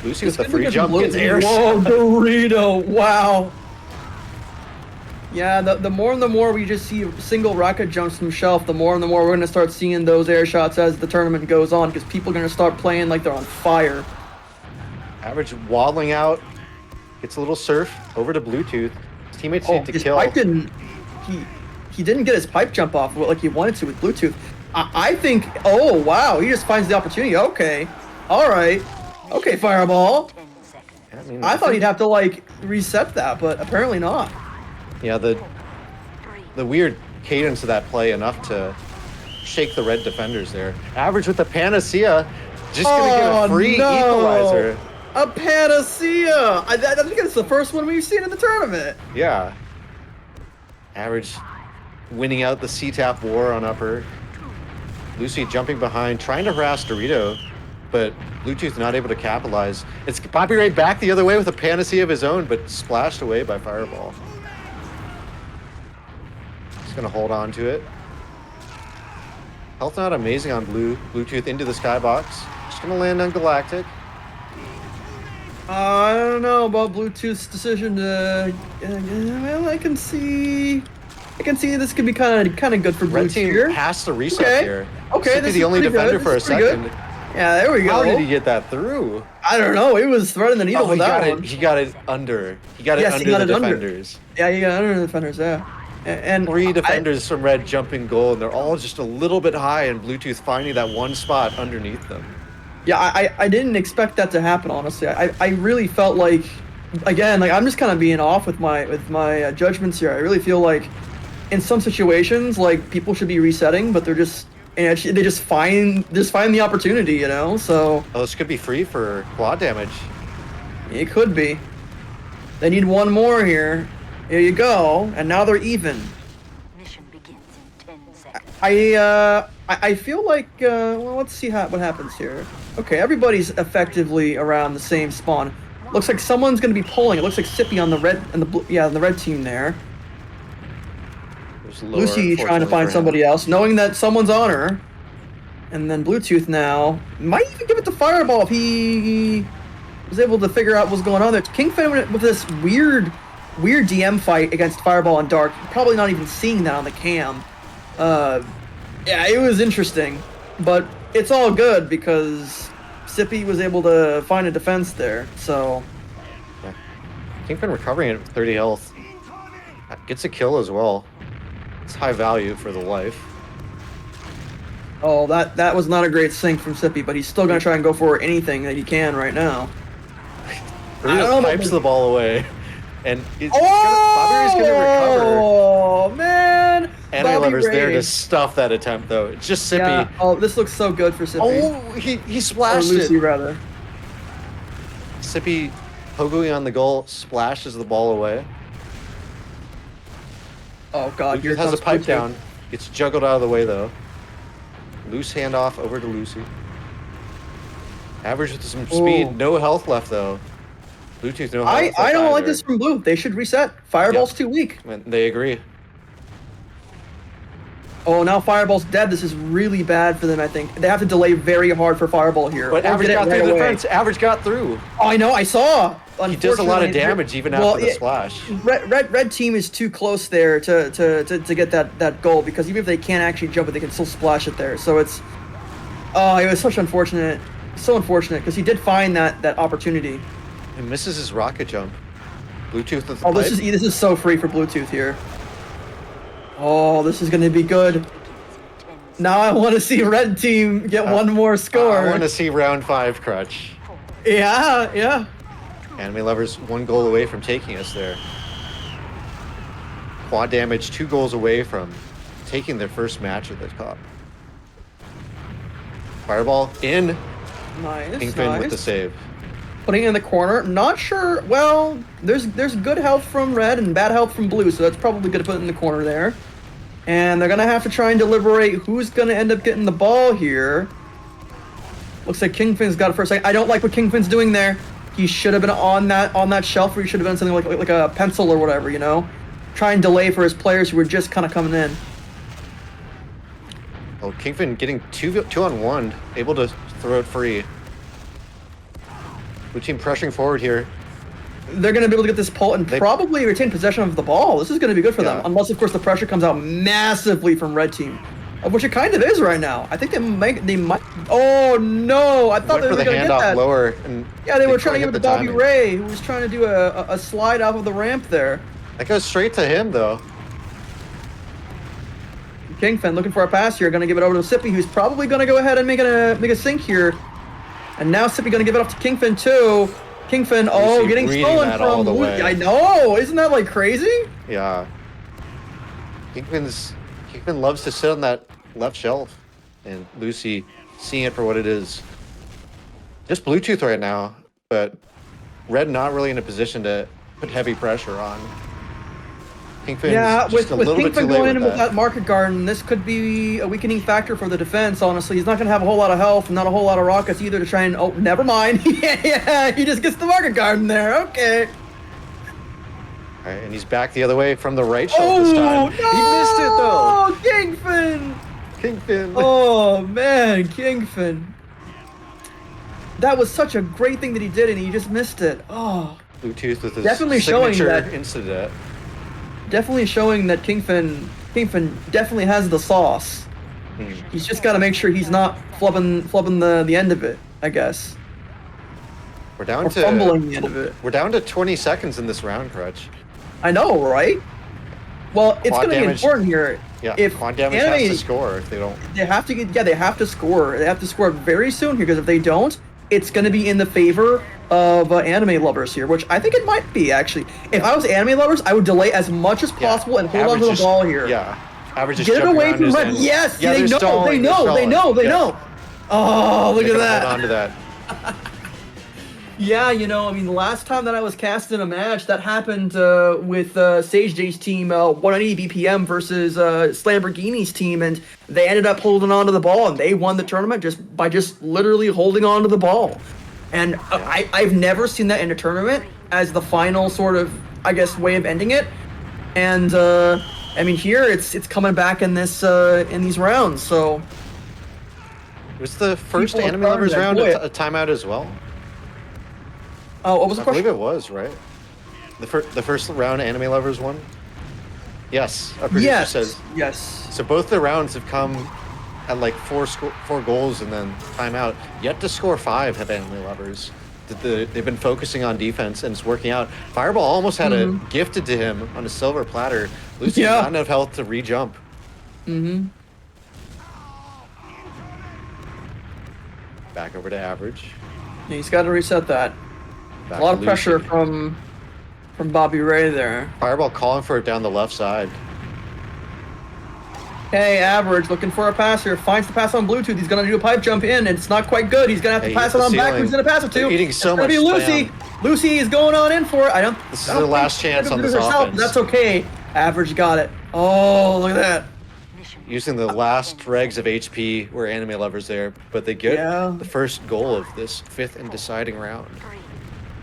Lucy This with the could be free jump Blue. gets air Whoa, shot. Dorito! Wow. Yeah, the more and the more we just see single rocket jumps from Shelf, the more and the more we're gonna start seeing those air shots as the tournament goes on, because people are gonna start playing like they're on fire. Average waddling out. Gets a little surf over to Bluetooth. His teammates need to his kill. pipe didn't. He didn't get his pipe jump off like he wanted to with Bluetooth. I think. Oh wow, he just finds the opportunity. Okay, all right. Okay, Fireball. 10 seconds. I mean, I thought he'd have to like reset that, but apparently not. Yeah, the 3, weird cadence of that play enough to shake the red defenders there. Average with the Panacea, just gonna get a free equalizer. A Panacea! I think it's the first one we've seen in the tournament. Yeah. Average winning out the C-Tap war on upper. Lucy jumping behind, trying to harass Dorito, but Bluetooth not able to capitalize. It's Bobby Ray back the other way with a Panacea of his own, but splashed away by Fireball. Just gonna hold on to it. Health not amazing on Blue. Bluetooth into the skybox. Just gonna land on Galactic. I don't know about Bluetooth's decision to. Well, I can see this could be kind of good for Red Bluetooth team here. has to reset Okay. here. Okay, Should be this the is only pretty defender good. for a This is pretty good. second. Yeah, there we go. How did he get that through? I don't know. He was threading the needle Oh, with that one. he got it under. He got it Yes, he under got the it under. defenders. Yeah, he got under the defenders. Yeah, and Three defenders from Red jumping goal, and they're all just a little bit high, and Bluetooth finding that one spot underneath them. I didn't expect that to happen. Honestly, I really felt like, again, like I'm just kind of being off with my judgments here. I really feel like in some situations, like people should be resetting, but they're just they just find the opportunity, you know. So Oh, this could be free for quad damage. it could be. They need one more here. Here you go, and now they're even. mission begins in 10 seconds. I feel like well, let's see what happens here. Okay, everybody's effectively around the same spawn. Looks like someone's gonna be pulling. It looks like Sippy on the red and the blue, yeah, on the red team there. There's lower, Lucy trying to unfortunately, find for him. somebody else, knowing that someone's on her. And then Bluetooth now might even give it to Fireball if he was able to figure out what's going on there. Kingfin with this weird DM fight against Fireball and Dark. Probably not even seeing that on the cam. Yeah, it was interesting, but it's all good because Sippy was able to find a defense there. So Yeah. Kingpin recovering at 30 health. Gets a kill as well. It's high value for the life. oh, that was not a great sync from Sippy, but he's still gonna try and go for anything that he can right now. I don't know Dorito about pipes the- the ball away. And Bobby Ray's gonna recover. Oh man! And Bobby Lever's there Ray. to stuff that attempt though. It's just Sippy. Yeah. Oh, this looks so good for Sippy. Oh, he or splashed Lucy it. rather. Sippy pogoing on the goal, splashes the ball away. Oh god, Bluetooth here has a comes pipe Bluetooth. down. Gets juggled out of the way though. Loose handoff over to Lucy. Average with some speed, Ooh. no health left though. Bluetooth no health I left don't like either. this from Blue. They should reset. Fireball's too weak. And they agree. Oh, now Fireball's dead. This is really bad for them, I think. They have to delay very hard for Fireball here. But or Average get it got right through the away. defense. Average got through. Oh, I know. I saw. He does a lot of Unfortunately, damage even well, after the splash. Red team is too close there to get that goal, because even if they can't actually jump it, they can still splash it there. So it's it was such unfortunate, so unfortunate, because he did find that opportunity. He misses his rocket jump. Bluetooth with the Oh, pipe. this is so free for Bluetooth here. Oh, this is going to be good. Now I want to see Red team get one more I score. want to see round 5, Crutch. Yeah, yeah. Anime Lovers 1 goal away from taking us there. Quad Damage 2 goals away from taking their first match of the cup. Fireball in. Nice, Kingpin nice. with the save. Putting it in the corner. Not sure. Well, there's good health from red and bad health from blue, so that's probably good to put it in the corner there. And they're gonna have to try and deliberate who's gonna end up getting the ball here. Looks like Kingpin's got it for a second. I don't like what Kingpin's doing there. He should have been on that shelf, or he should have done something like a pencil or whatever, you know. Try and delay for his players who were just kind of coming in. Oh, Kingpin getting 2-on-1, able to throw it free. Blue team pressuring forward here. They're going to be able to get this pull and probably retain possession of the ball. This is going to be good for them, unless, of course, the pressure comes out massively from red team, of which it kind of is right now. I think they might. Oh no! I thought they were going to get that. Lower and yeah, they were trying to give it to Bobby Ray, who was trying to do a slide off of the ramp there. That goes straight to him, though. Kingpin looking for a pass here, going to give it over to Sippy, who's probably going to go ahead and make a sink here. And now Sippy going to give it off to Kingpin too. Kingpin, oh, getting stolen from Lucy. I know, isn't that like crazy? Yeah. Kingpin loves to sit on that left shelf, and Lucy seeing it for what it is. Just Bluetooth right now, but red not really in a position to put heavy pressure on. Kingpin's with Kingpin going in with that market garden, this could be a weakening factor for the defense, honestly. He's not going to have a whole lot of health and not a whole lot of rockets either to try and... Oh, never mind. Yeah, he just gets the market garden there. Okay. All right, and he's back the other way from the right shelf this time. No! He missed it, though. Kingpin! Kingpin. Oh, man, Kingpin. That was such a great thing that he did, and he just missed it. Oh. Bluetooth with his definitely showing that incident. Definitely showing that Kingpin definitely has the sauce. He's just got to make sure he's not flubbing the end of it, I guess. We're down to fumbling the end of it. We're down to 20 seconds in this round, Crutch. I know, right? Well, it's going to be important here. Yeah, if Quad Damage has to score if they don't. They have to get. Yeah, they have to score. They have to score very soon here, because if they don't, it's going to be in the favor of Anime Lovers here, which I think it might be, actually. If I was Anime Lovers, I would delay as much as possible and hold on to the ball here. Yeah. Average is get it away from red. Yes, yeah, they know. Oh, look at that. Hold on to that. Yeah, you know, I mean, the last time that I was cast in a match, that happened with Sage J's team, 180 BPM versus Slamborghini's team, and they ended up holding on to the ball, and they won the tournament by literally holding on to the ball. And I've never seen that in a tournament as the final sort of, I guess, way of ending it. And I mean, here it's coming back in these rounds. So was the first Anime Lovers round a timeout as well? Oh, what was the question? I believe it was, right? The first round Anime Lovers won? Yes, our producer says. Yes. So both the rounds have come at like four goals and then timeout. Yet to score 5 have Anime Lovers. They've been focusing on defense and it's working out. Fireball almost had it gifted to him on a silver platter. Lucy not enough health to re-jump. Back over to average. Yeah, he's got to reset that. A lot of pressure from Bobby Ray there. Fireball calling for it down the left side. Hey, average, looking for a pass here. Finds the pass on Bluetooth. He's going to do a pipe jump in, and it's not quite good. He's going to have to pass it on back. Who's going to pass it to? Eating so much. It's going to be Lucy. Lucy is going on in for it. This is her last chance on this offense. That's okay. Average got it. Oh, look at that. Using the last dregs of HP were Anime Lovers there, but they get the first goal of this 5th and deciding round.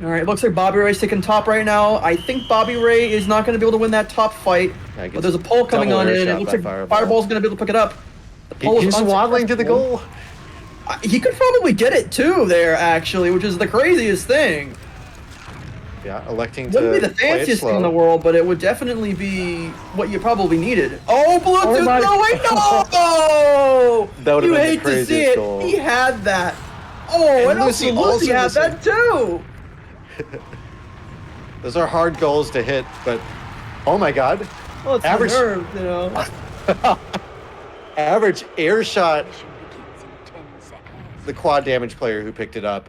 All right, it looks like Bobby Ray's taking top right now. I think Bobby Ray is not going to be able to win that top fight. But there's a pole coming on in. It looks like Fireball's going to be able to pick it up. He's waddling to the goal. He could probably get it too there, actually, which is the craziest thing. Yeah, electing to wouldn't be the fanciest thing in the world, but it would definitely be what you probably needed. Oh, Bluetooth! No, wait, no! That would have been hate the craziest to see it. goal. He had that. Oh, and Lucy had that too. Those are hard goals to hit, but oh my god. Well, it's average, deserved, you know. Average air shot the quad damage player who picked it up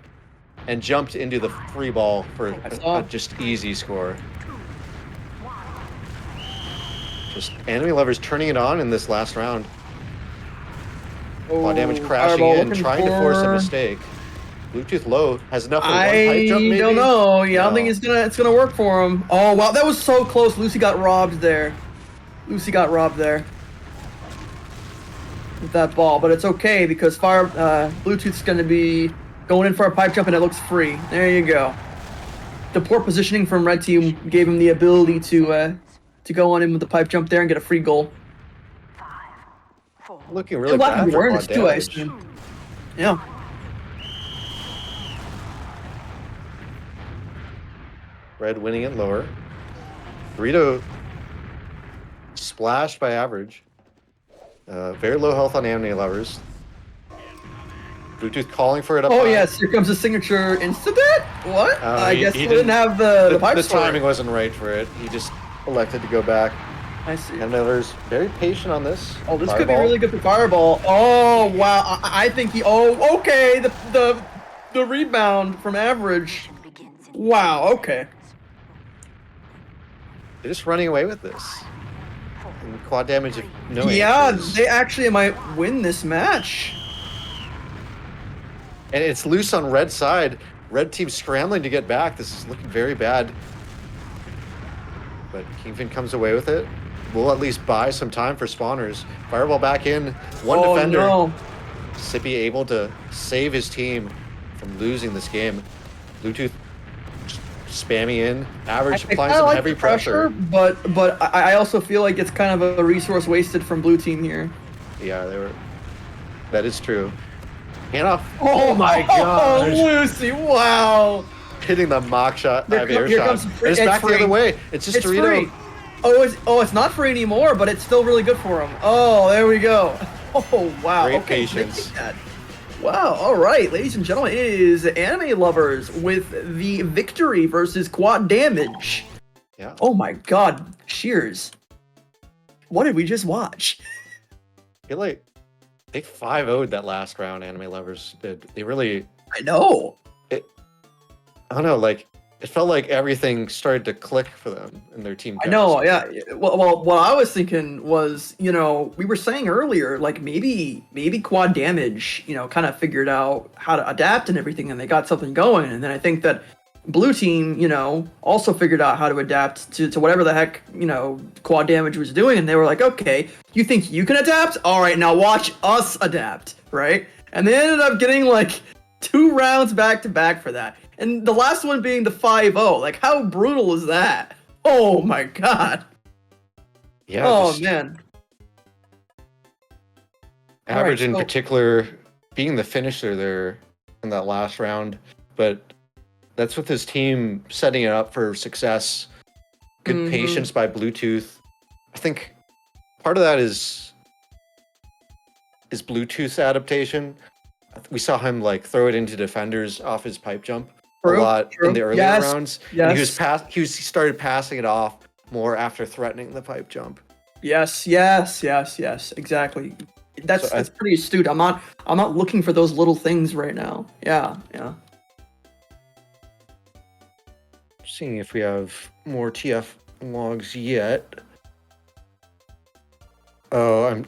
and jumped into the free ball for saw. a just easy score. Just enemy lovers turning it on in this last round. Quad damage crashing Fireball in, looking trying to force a for- mistake. Bluetooth low has enough for one pipe jump, maybe? I don't know. Yeah, I don't think No. it's gonna work for him. Oh wow, that was so close. Lucy got robbed there. Lucy got robbed there with that ball, but it's okay because Bluetooth's gonna be going in for a pipe jump and it looks free. There you go. The poor positioning from red team gave him the ability to go on in with the pipe jump there and get a free goal. 5, 4, Looking really Lack bad of for awareness quad too, I damage. assume. Yeah. Red winning it lower. Dorito splashed by average. Very low health on anime lovers. Bluetooth calling for it up Oh high. yes, here comes the signature insta-bit? What? I he guess he didn't- didn't have the pipe The sword. timing wasn't right for it. He just elected to go back. I see. And lovers very patient on this. Oh, this could be Fireball. really good for Fireball. Oh wow, I think he. Oh, okay. The rebound from average. mission begins in Wow. Okay. They're just running away with this. And quad damage of no Yeah, answers. they actually might win this match. And it's loose on red side. Red team scrambling to get back. This is looking very bad. But Kingpin comes away with it. We'll at least buy some time for spawners. Fireball back in. One Oh defender. no. Sippy able to save his team from losing this game. Bluetooth spamming in. Average I applying kinda some like heavy the pressure, pressure. but I also feel like it's kind of a resource wasted from blue team here. Yeah, they were. That is true. Handoff. Oh my Oh, gosh. Lucy! Wow. Hitting the mock shot. Here Air here shot. comes the free- And it's it's back the free. other way. It's just It's Dorito. free. It's not free anymore, but it's still really good for him. Oh, there we go. Oh, wow. Great Okay, patience. take that. Wow. All right, ladies and gentlemen, it is Anime Lovers with the victory versus Quad Damage. Yeah. Oh my God, Shears. What did we just watch? I feel like they 5-0'd that last round. Anime lovers did. They really. I know. I don't know. Like it felt like everything started to click for them and their team. I know, yeah. Well, what I was thinking was, we were saying earlier, like maybe Quad Damage, kind of figured out how to adapt and everything, and they got something going. And then I think that Blue Team, also figured out how to adapt to whatever the heck, Quad Damage was doing, and they were like, okay, you think you can adapt? All right, now watch us adapt, right? And they ended up getting like 2 rounds back to back for that. And the last one being the 5-0. Like, how brutal is that? Oh my God. Yeah. Oh just man. Average Alright, in so- particular being the finisher there in that last round, but that's with his team setting it up for success. Good Mhm. patience by Bluetooth. I think part of that is Bluetooth's adaptation. We saw him like throw it into defenders off his pipe jump a lot in the earlier Yes, rounds. And yes. he started passing it off more after threatening the pipe jump. Yes, exactly. That's So that's pretty astute. I'm not looking for those little things right now. Yeah. Seeing if we have more TF logs yet. Oh,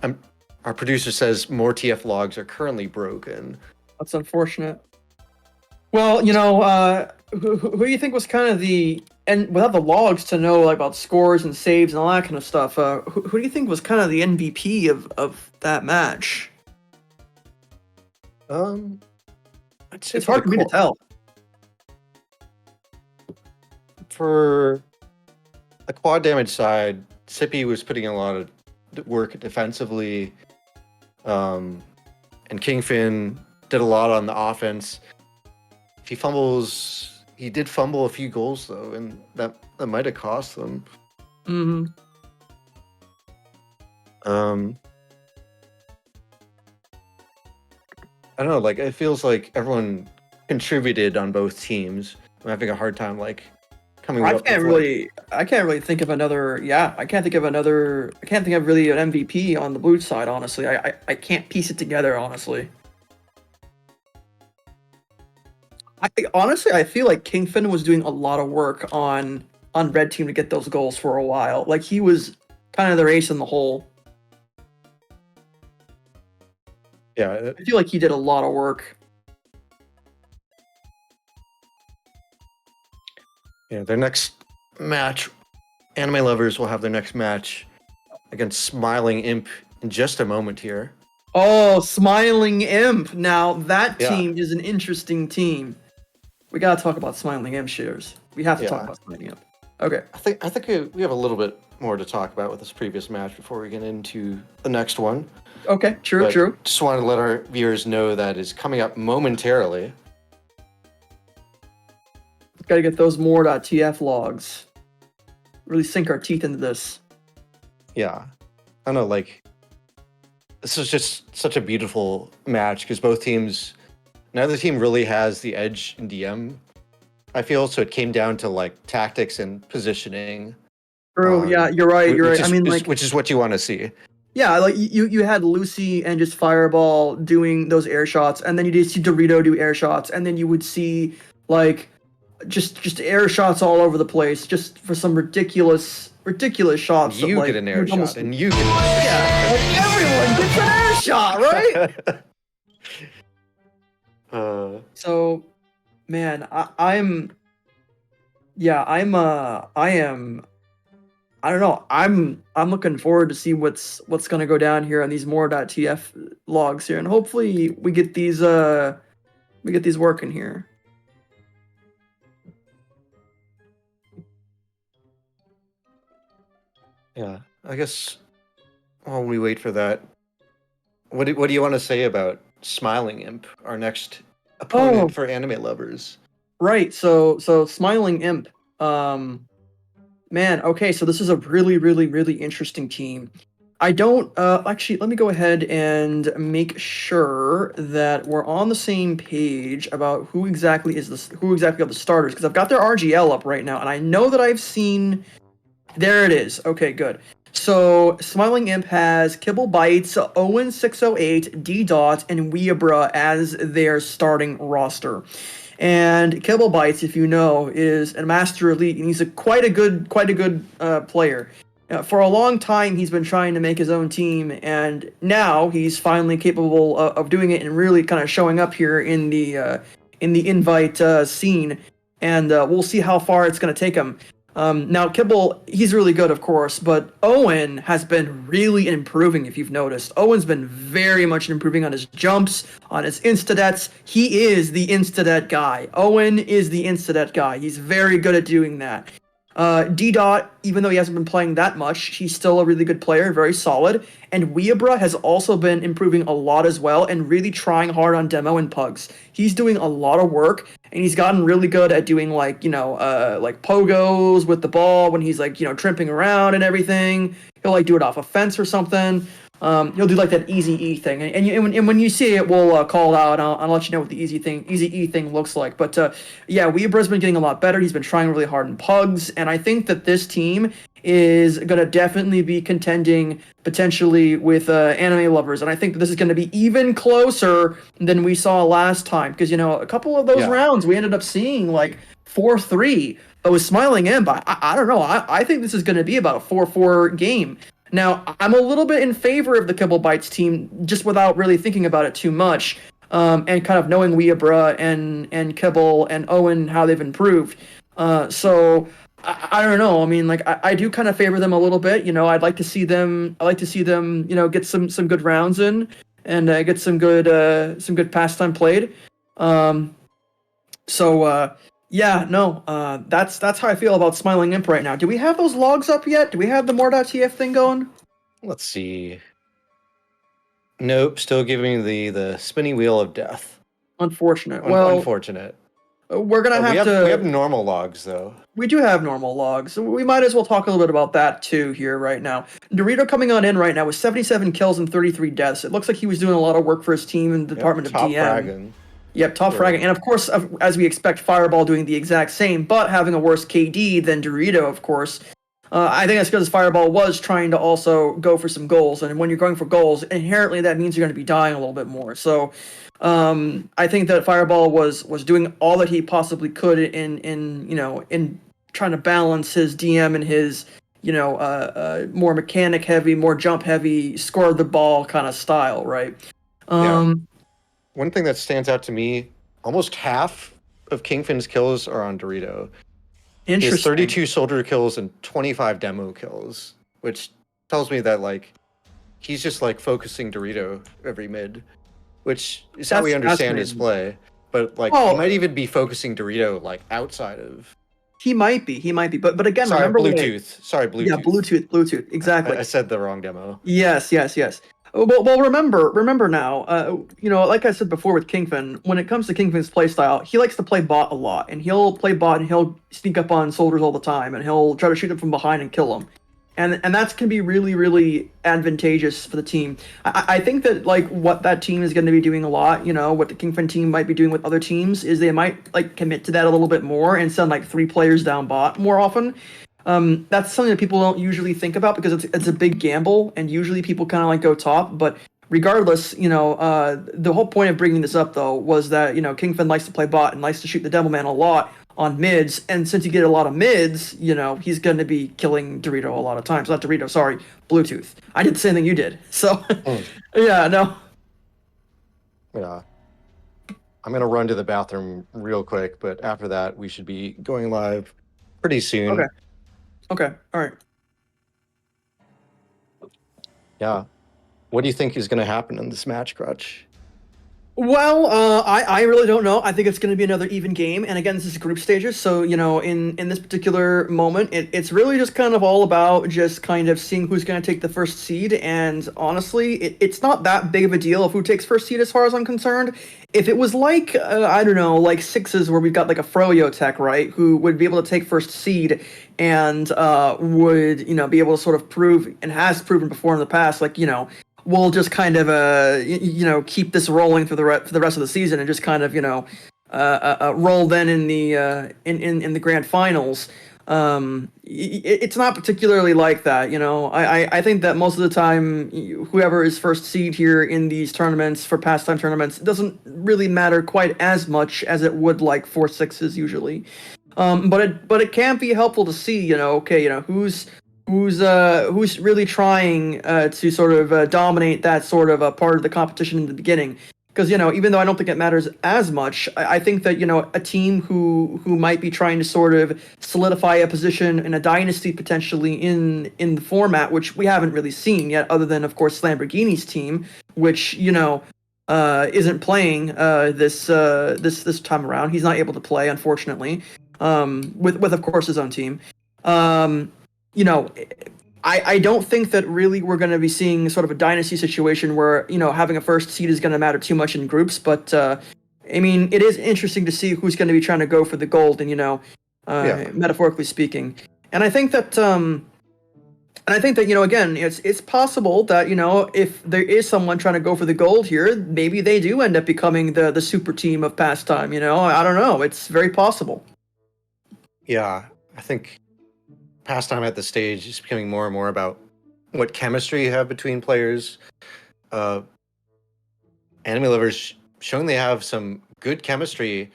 our producer says more TF logs are currently broken. That's unfortunate. Well, who do you think was kind of and without the logs to know like about scores and saves and all that kind of stuff, who do you think was kind of the MVP of that match? I'd say It's hard for me to tell. For the quad damage side, Sippy was putting in a lot of work defensively, and Kingpin did a lot on the offense. If he fumbles, he did fumble a few goals though, and that might have cost them. Mm-hmm. I don't know, like it feels like everyone contributed on both teams. I'm having a hard time like coming I up can't with, really think of another. Yeah, I can't think of really an MVP on the blue side. Honestly, I can't piece it together. Honestly. Honestly, I feel like Kingfin was doing a lot of work on red team to get those goals for a while. Like he was kind of their ace in the hole. Yeah, I feel like he did a lot of work. their next match, anime lovers will have their next match against Smiling Imp in just a moment here. Oh, Smiling Imp. Now that Yeah. team is an interesting team. We gotta talk about Smiling Imp, Shears. We have to talk Yeah. about Smiling Imp. Okay. I think we have a little bit more to talk about with this previous match before we get into the next one. Okay. True. But True. Just wanted to let our viewers know that is coming up momentarily. Gotta get those more.tf logs. Really sink our teeth into this. Yeah, I don't know. Like, this is just such a beautiful match because both teams, neither team really has the edge in DM. I feel so. It came down to like tactics and positioning. True. Yeah, you're right. You're which right. is, I mean, like, which is what you want to see. yeah, like you had Lucy and just Fireball doing those air shots, and then you did see Dorito do air shots, and then you would see like just air shots all over the place, just for some ridiculous shots. that, You like, get an air would shot, almost- and you get an air yeah, like everyone gets an air shot, right? shot. So, man, I don't know. I'm looking forward to see what's gonna go down here on these more.tf logs here, and hopefully we get these working here. Yeah, I guess while we wait for that, what do you want to say about Smiling Imp, our next opponent for anime lovers? Right. So Smiling Imp. Man, okay, so this is a really interesting team. I don't actually let me go ahead and make sure that we're on the same page about who exactly are the starters, because I've got their RGL up right now, and I know that I've seen. There it is. Okay, good. So Smiling Imp has Kibble Bites, Owen 608, D Dot, and Weabra as their starting roster. And Kibble Bites, if you know, is a Master Elite, and he's quite a good player. For a long time, he's been trying to make his own team, and now he's finally capable of doing it and really kind of showing up here in the invite scene. And we'll see how far it's going to take him. Now, Kibble, he's really good, of course, but Owen has been really improving, if you've noticed. Owen's been very much improving on his jumps, on his instadets. He is the instadet guy. Owen is the instadet guy. He's very good at doing that. D-Dot, even though he hasn't been playing that much, he's still a really good player, very solid. And Weabra has also been improving a lot as well and really trying hard on demo and pugs. He's doing a lot of work, and he's gotten really good at doing like pogos with the ball when he's like, tripping around and everything. He'll like do it off a fence or something. He'll do like that easy E thing, and when you see it, we'll call it out. And I'll let you know what the easy E thing looks like. But yeah, Weabra's been getting a lot better. He's been trying really hard in pugs, and I think that this team is gonna definitely be contending potentially with anime lovers, and I think that this is gonna be even closer than we saw last time, because a couple of those rounds we ended up seeing like 4-3. But with Smiling Imp, I don't know. I think this is gonna be about a 4-4 game. Now, I'm a little bit in favor of the Kibble Bites team, just without really thinking about it too much, and kind of knowing Weabra and Kibble and Owen, how they've improved. So I don't know. I mean, like I do kind of favor them a little bit. I'd like to see them. Get some good rounds in and get some good pastime played. Yeah, no, that's how I feel about Smiling Imp right now. Do we have those logs up yet? Do we have the more.tf thing going? Let's see. Nope, still giving the spinny wheel of death. Unfortunate. Unfortunate. We're gonna have to. We have normal logs though. We do have normal logs. So we might as well talk a little bit about that too here right now. Dorito coming on in right now with 77 kills and 33 deaths. It looks like he was doing a lot of work for his team in the Department of DM. Fragging. Yep, top fragging. And of course, as we expect, Fireball doing the exact same, but having a worse KD than Dorito, of course. I think that's because Fireball was trying to also go for some goals, and when you're going for goals, inherently that means you're going to be dying a little bit more. So I think that Fireball was doing all that he possibly could in trying to balance his DM and his more mechanic heavy, more jump heavy, score the ball kind of style, right? One thing that stands out to me, almost half of Kingfin's kills are on Dorito. He has Interesting. 32 soldier kills and 25 demo kills, which tells me that like he's just like focusing Dorito every mid, which is how we That's understand his fascinating. play. But like Well, he might even be focusing Dorito like outside of he might be, but again, sorry, remember Bluetooth. Sorry, yeah, Bluetooth. Bluetooth, exactly. I said the wrong demo. Yes. Well, remember now. Like I said before with Kingfin, when it comes to Kingfin's playstyle, he likes to play bot a lot, and he'll play bot and he'll sneak up on soldiers all the time, and he'll try to shoot them from behind and kill them, and that's can be really really advantageous for the team. I think that like what that team is going to be doing a lot, what the Kingfin team might be doing with other teams is they might like commit to that a little bit more and send like 3 players down bot more often. That's something that people don't usually think about because it's a big gamble, and usually people kind of like go top. But regardless, the whole point of bringing this up though was that Kingfin likes to play bot and likes to shoot the Devilman a lot on mids, and since you get a lot of mids, he's going to be killing Dorito a lot of times. Not Dorito, sorry, Bluetooth. I did the same thing you did. So, yeah, no. Yeah. I'm gonna run to the bathroom real quick, but after that we should be going live pretty soon. Okay, all right. Yeah. What do you think is gonna happen in this match, Crutch? Well, I really don't know. I think it's going to be another even game, and again, this is group stages, so in this particular moment, it's really just kind of all about just kind of seeing who's going to take the first seed. And honestly, it's not that big of a deal of who takes first seed, as far as I'm concerned. If it was like I don't know, like sixes where we've got like a Froyo tech, right, who would be able to take first seed and would be able to sort of prove and has proven before in the past, like we'll just kind of keep this rolling for the rest of the season and just kind of roll then in the grand finals. It's not particularly like that. I think that most of the time whoever is first seed here in these tournaments for pastime tournaments doesn't really matter quite as much as it would like for sixes usually. But it can be helpful to see who's really trying to sort of dominate that sort of part of the competition in the beginning. Because even though I don't think it matters as much, I think that a team who might be trying to sort of solidify a position in a dynasty potentially in the format, which we haven't really seen yet, other than of course Lamborghini's team, which isn't playing this time around. He's not able to play, unfortunately, with of course his own team. I don't think that really we're going to be seeing sort of a dynasty situation where, having a first seed is going to matter too much in groups. But, I mean, it is interesting to see who's going to be trying to go for the gold and, metaphorically speaking. And I think that, again, it's possible that, if there is someone trying to go for the gold here, maybe they do end up becoming the super team of pastime, I don't know. It's very possible. Yeah, I think pastime at this stage is becoming more and more about what chemistry you have between players. Enemy Lovers showing they have some good chemistry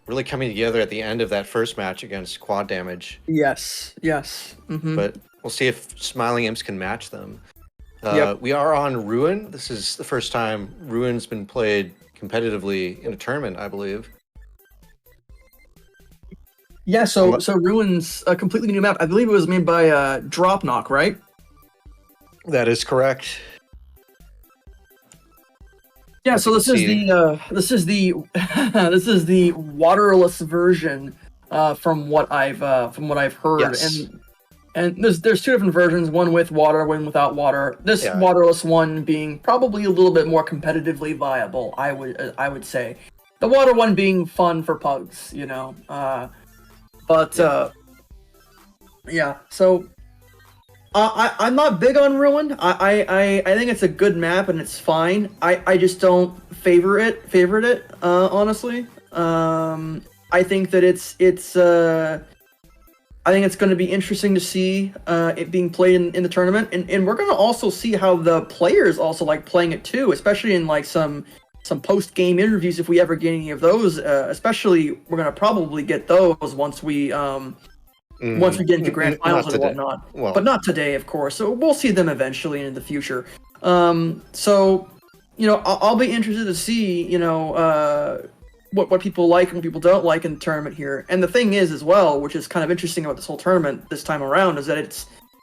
really coming together at the end of that first match against Quad Damage. Yes. Mm-hmm. But we'll see if Smiling Imps can match them. Yep. We are on Ruin. This is the first time Ruin's been played competitively in a tournament, I believe. Yeah, so Ruin's a completely new map. I believe it was made by Drop Knock, right? That is correct. Yeah, so this is the waterless version from what I've heard. Yes. And there's 2 different versions, one with water, one without water. This waterless one being probably a little bit more competitively viable, I would say. The water one being fun for pugs, so I'm not big on Ruin. I think it's a good map and it's fine. I just don't favorite it, honestly. I think that it's I think it's going to be interesting to see it being played in the tournament, and we're going to also see how the players also like playing it too, especially in like some post game interviews if we ever get any of those. Especially we're going to probably get those once we get into grand finals and whatnot. Well, but not today, of course. So we'll see them eventually in the future. So I'll be interested to see what people like and what people don't like in the tournament here. And the thing is as well, which is kind of interesting about this whole tournament this time around, is that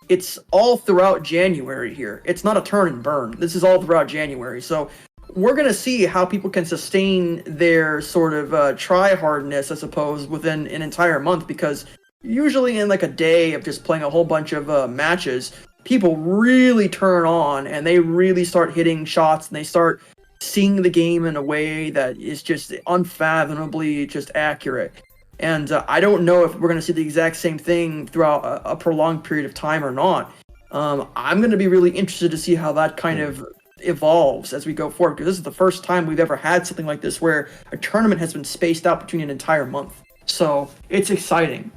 it's all throughout January here. It's not a turn and burn. This is all throughout January. So we're going to see how people can sustain their sort of try-hardness, I suppose, within an entire month, because usually in like a day of just playing a whole bunch of matches, people really turn on and they really start hitting shots and they start seeing the game in a way that is just unfathomably just accurate. And I don't know if we're going to see the exact same thing throughout a prolonged period of time or not. I'm going to be really interested to see how that kind of evolves as we go forward, because this is the first time we've ever had something like this where a tournament has been spaced out between an entire month. So it's exciting.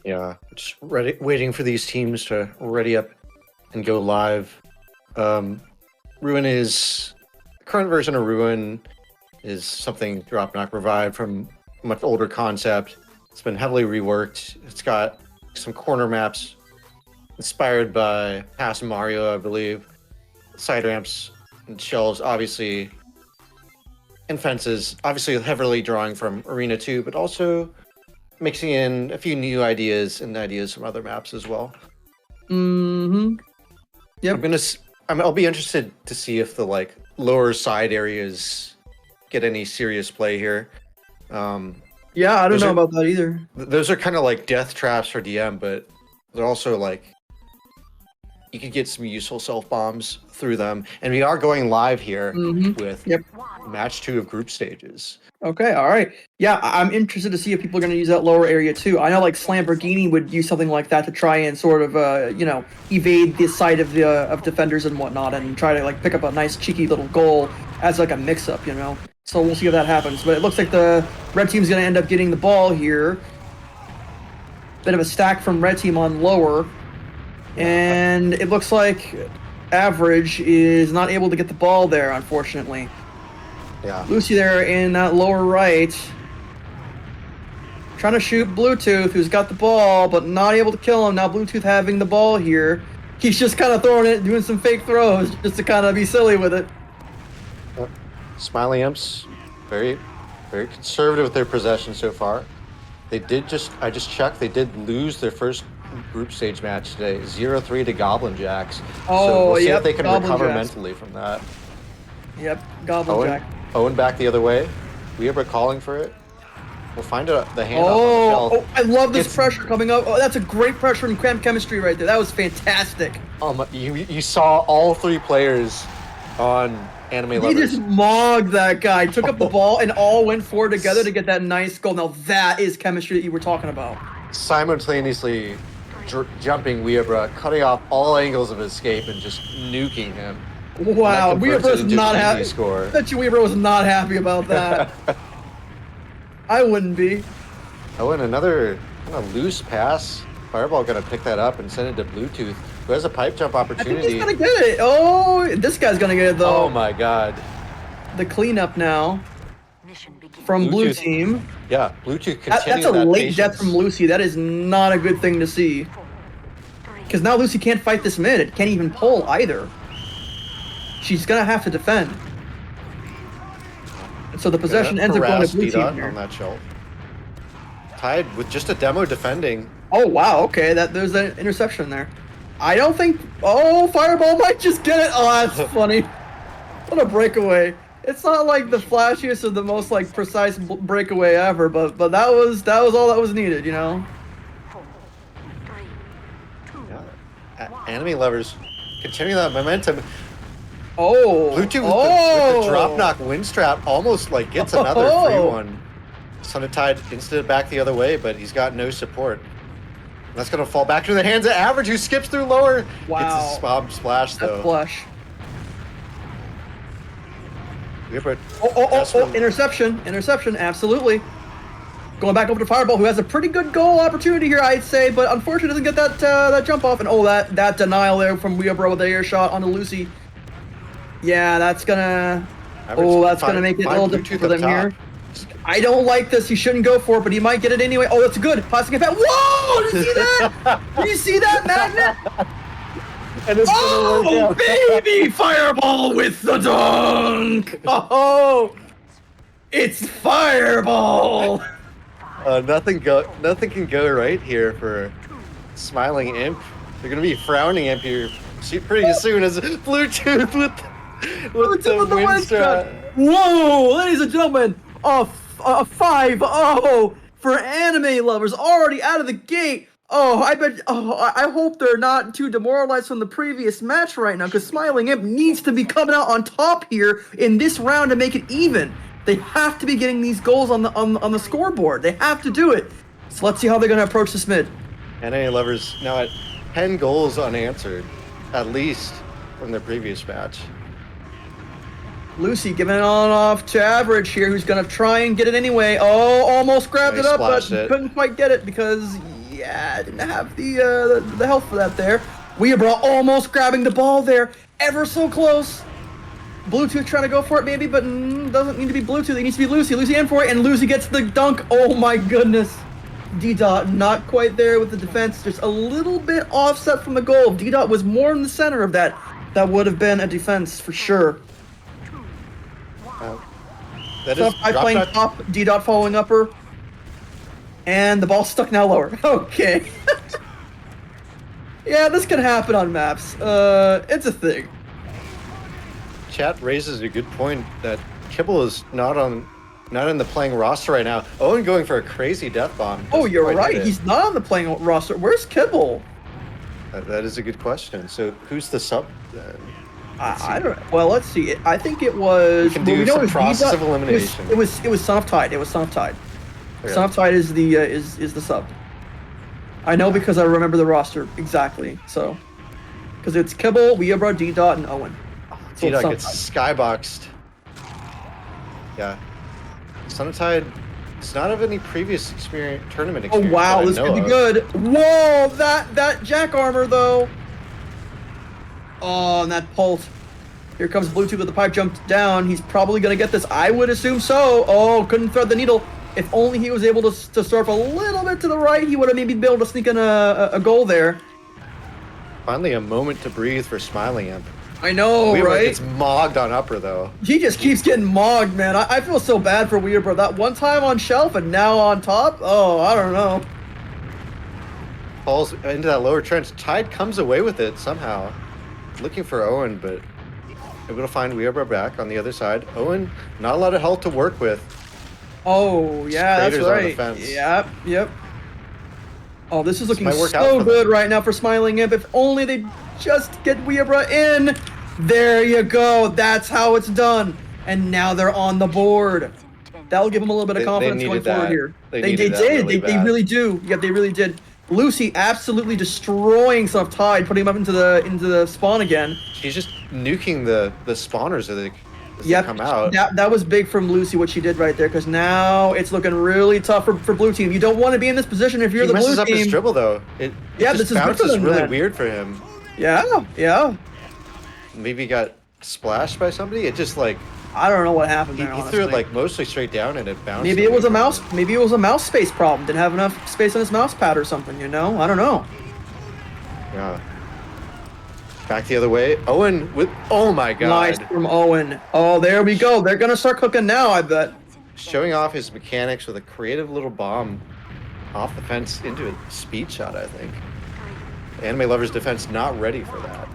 Yeah, just waiting for these teams to ready up and go live. Current version of Ruin is something Drop Knock revived from a much older concept. It's been heavily reworked. It's got some corner maps inspired by past Mario, I believe. Side ramps and shelves, obviously, and fences. Obviously, heavily drawing from Arena 2, but also mixing in a few new ideas and ideas from other maps as well. Mm-hmm. Yep. I'll be interested to see if the like lower side areas get any serious play here. Yeah, I don't know about that either. Those are kind of like death traps for DM, but they're also like you could get some useful self bombs through them. And we are going live here with match 2 of group stages. Okay, all right. Yeah, I'm interested to see if people are going to use that lower area too. I know like Slamborghini would use something like that to try and sort of, evade the sight of the of defenders and whatnot, and try to like pick up a nice cheeky little goal as like a mix-up, So we'll see if that happens. But it looks like the red team's going to end up getting the ball here. Bit of a stack from red team on lower, and it looks like Average is not able to get the ball there, unfortunately. Yeah. Lucy there in that lower right. Trying to shoot Bluetooth, who's got the ball, but not able to kill him. Now Bluetooth having the ball here. He's just kind of throwing it, doing some fake throws, just to kind of be silly with it. Smiley Imps, very, very conservative with their possession so far. I just checked, they did lose their first group stage match today, 0-3 to Goblin Jacks. So we'll see if they can recover mentally from that. Yep, Goblin Jack. Owen back the other way. We're calling for it. We'll find the handoff on the shelf. I love this pressure coming up. Oh, that's a great pressure and chemistry right there. That was fantastic. You saw all 3 players on anime levers. He just mogged that guy, took up the ball, and all went forward together to get that nice goal. Now that is chemistry that you were talking about. Simultaneously jumping Weabra, cutting off all angles of escape and just nuking him. Wow, Weaver's not happy. Score. Bet you Weaver was not happy about that. I wouldn't be. Oh, and another loose pass. Fireball gonna pick that up and send it to Bluetooth, who has a pipe jump opportunity. I think he's gonna get it. Oh, this guy's gonna get it though. Oh my god. The cleanup now from Blue Team. Yeah, Bluetooth continuing That's a late death from Lucy. That is not a good thing to see. Because now Lucy can't fight this mid. It can't even pull either. She's gonna have to defend. And so the possession ends up going to Blue Team here. On that shelf. Tied with just a demo defending. Oh wow, okay, there's an interception there. I don't think. Oh, Fireball might just get it. Oh, that's funny. What a breakaway! It's not like the flashiest or the most like precise breakaway ever, but that was all that was needed, Yeah. Anime lovers continuing that momentum. Oh, Bluetooth with the drop knock wind strap almost like gets another free one. Tide instant back the other way, but he's got no support. That's gonna fall back to the hands of Average, who skips through lower. Wow. Gets a bomb splash though. That's flush. Yeah, but interception, absolutely. Going back over to Fireball, who has a pretty good goal opportunity here, I'd say, but unfortunately doesn't get that jump off. And oh, that denial there from Weabro with the air shot onto Lucy. Yeah, that's gonna make it a little difficult for them here. I don't like this. He shouldn't go for it, but he might get it anyway. Oh, that's good. Plastic impact. Whoa! Did you see that? Did you see that, Magnet? And it's gonna work out. Baby! Fireball with the dunk! Oh! It's Fireball! Nothing can go right here for Smiling Imp. They're gonna be frowning Imp here pretty soon as Bluetooth with the wind strut. Whoa, ladies and gentlemen, a 5-0 for anime lovers already out of the gate. I hope they're not too demoralized from the previous match right now, because Smiling Imp needs to be coming out on top here in this round to make it even. They have to be getting these goals on the scoreboard. They have to do it. So let's see how they're going to approach this mid. NA lovers now at 10 goals unanswered, at least from their previous match. Lucy giving it on off to Average here, who's going to try and get it anyway. Oh, almost grabbed it up, but couldn't quite get it because, yeah, didn't have the health for that there. Weabra almost grabbing the ball there, ever so close. Bluetooth trying to go for it maybe, but doesn't need to be Bluetooth. It needs to be Lucy. Lucy in for it, and Lucy gets the dunk. Oh my goodness. D-Dot not quite there with the defense, just a little bit offset from the goal. If D-Dot was more in the center of that, that would have been a defense for sure. That so is I playing top, D-Dot following upper, and the ball's stuck now lower. Okay. Yeah, this can happen on maps. It's a thing. Chat raises a good point that Kibble is not in the playing roster right now. Owen going for a crazy death bomb. Oh, you're right. He's not on the playing roster. Where's Kibble? That is a good question. So who's the sub? I don't know. Well, let's see. I think it was. We can do some process of elimination. It was Son of Tide. It was Son of Tide. Okay. Son of Tide is the sub. I know because I remember the roster exactly. So, because it's Kibble, Weabra, D-Dot, and Owen. So D-Dot gets skyboxed. Yeah. Son of Tide does not have any previous tournament experience. Oh wow, this could be good. Whoa, that jack armor though. Oh, and that pulse. Here comes Bluetooth with the pipe jumped down. He's probably gonna get this. I would assume so. Oh, couldn't thread the needle. If only he was able to surf a little bit to the right, he would have maybe been able to sneak in a goal there. Finally, a moment to breathe for Smiling Imp. I know, right? It's mogged on upper, though. He just keeps getting mogged, man. I feel so bad for Weabra. That one time on shelf and now on top? Oh, I don't know. Falls into that lower trench. Tide comes away with it somehow. Looking for Owen, but able to find Weabra back on the other side. Owen, not a lot of health to work with. Oh, yeah, that's right. Yep. Oh, this is looking so good right now for Smiling Imp. If only they just get Weabra in. There you go. That's how it's done. And now they're on the board. That'll give them a little bit of confidence going forward here. They did. They really do. Yeah, they really did. Lucy absolutely destroying Son of Tide, putting him up into the spawn again. She's just nuking the spawners as they come out. That was big from Lucy, what she did right there, because now it's looking really tough for blue team. You don't want to be in this position if you're the blue team. He messes up his dribble, though. This is really weird for him. Yeah. Maybe he got splashed by somebody. It just like... I don't know what happened there, He threw it like mostly straight down and it bounced. Maybe it was a mouse. Maybe it was a mouse space problem. Didn't have enough space on his mouse pad or something. You know? I don't know. Yeah. Back the other way. Owen with... Oh my god. Nice from Owen. Oh, there we go. They're gonna start cooking now, I bet. Showing off his mechanics with a creative little bomb off the fence into a speed shot, I think. Anime Lovers defense not ready for that.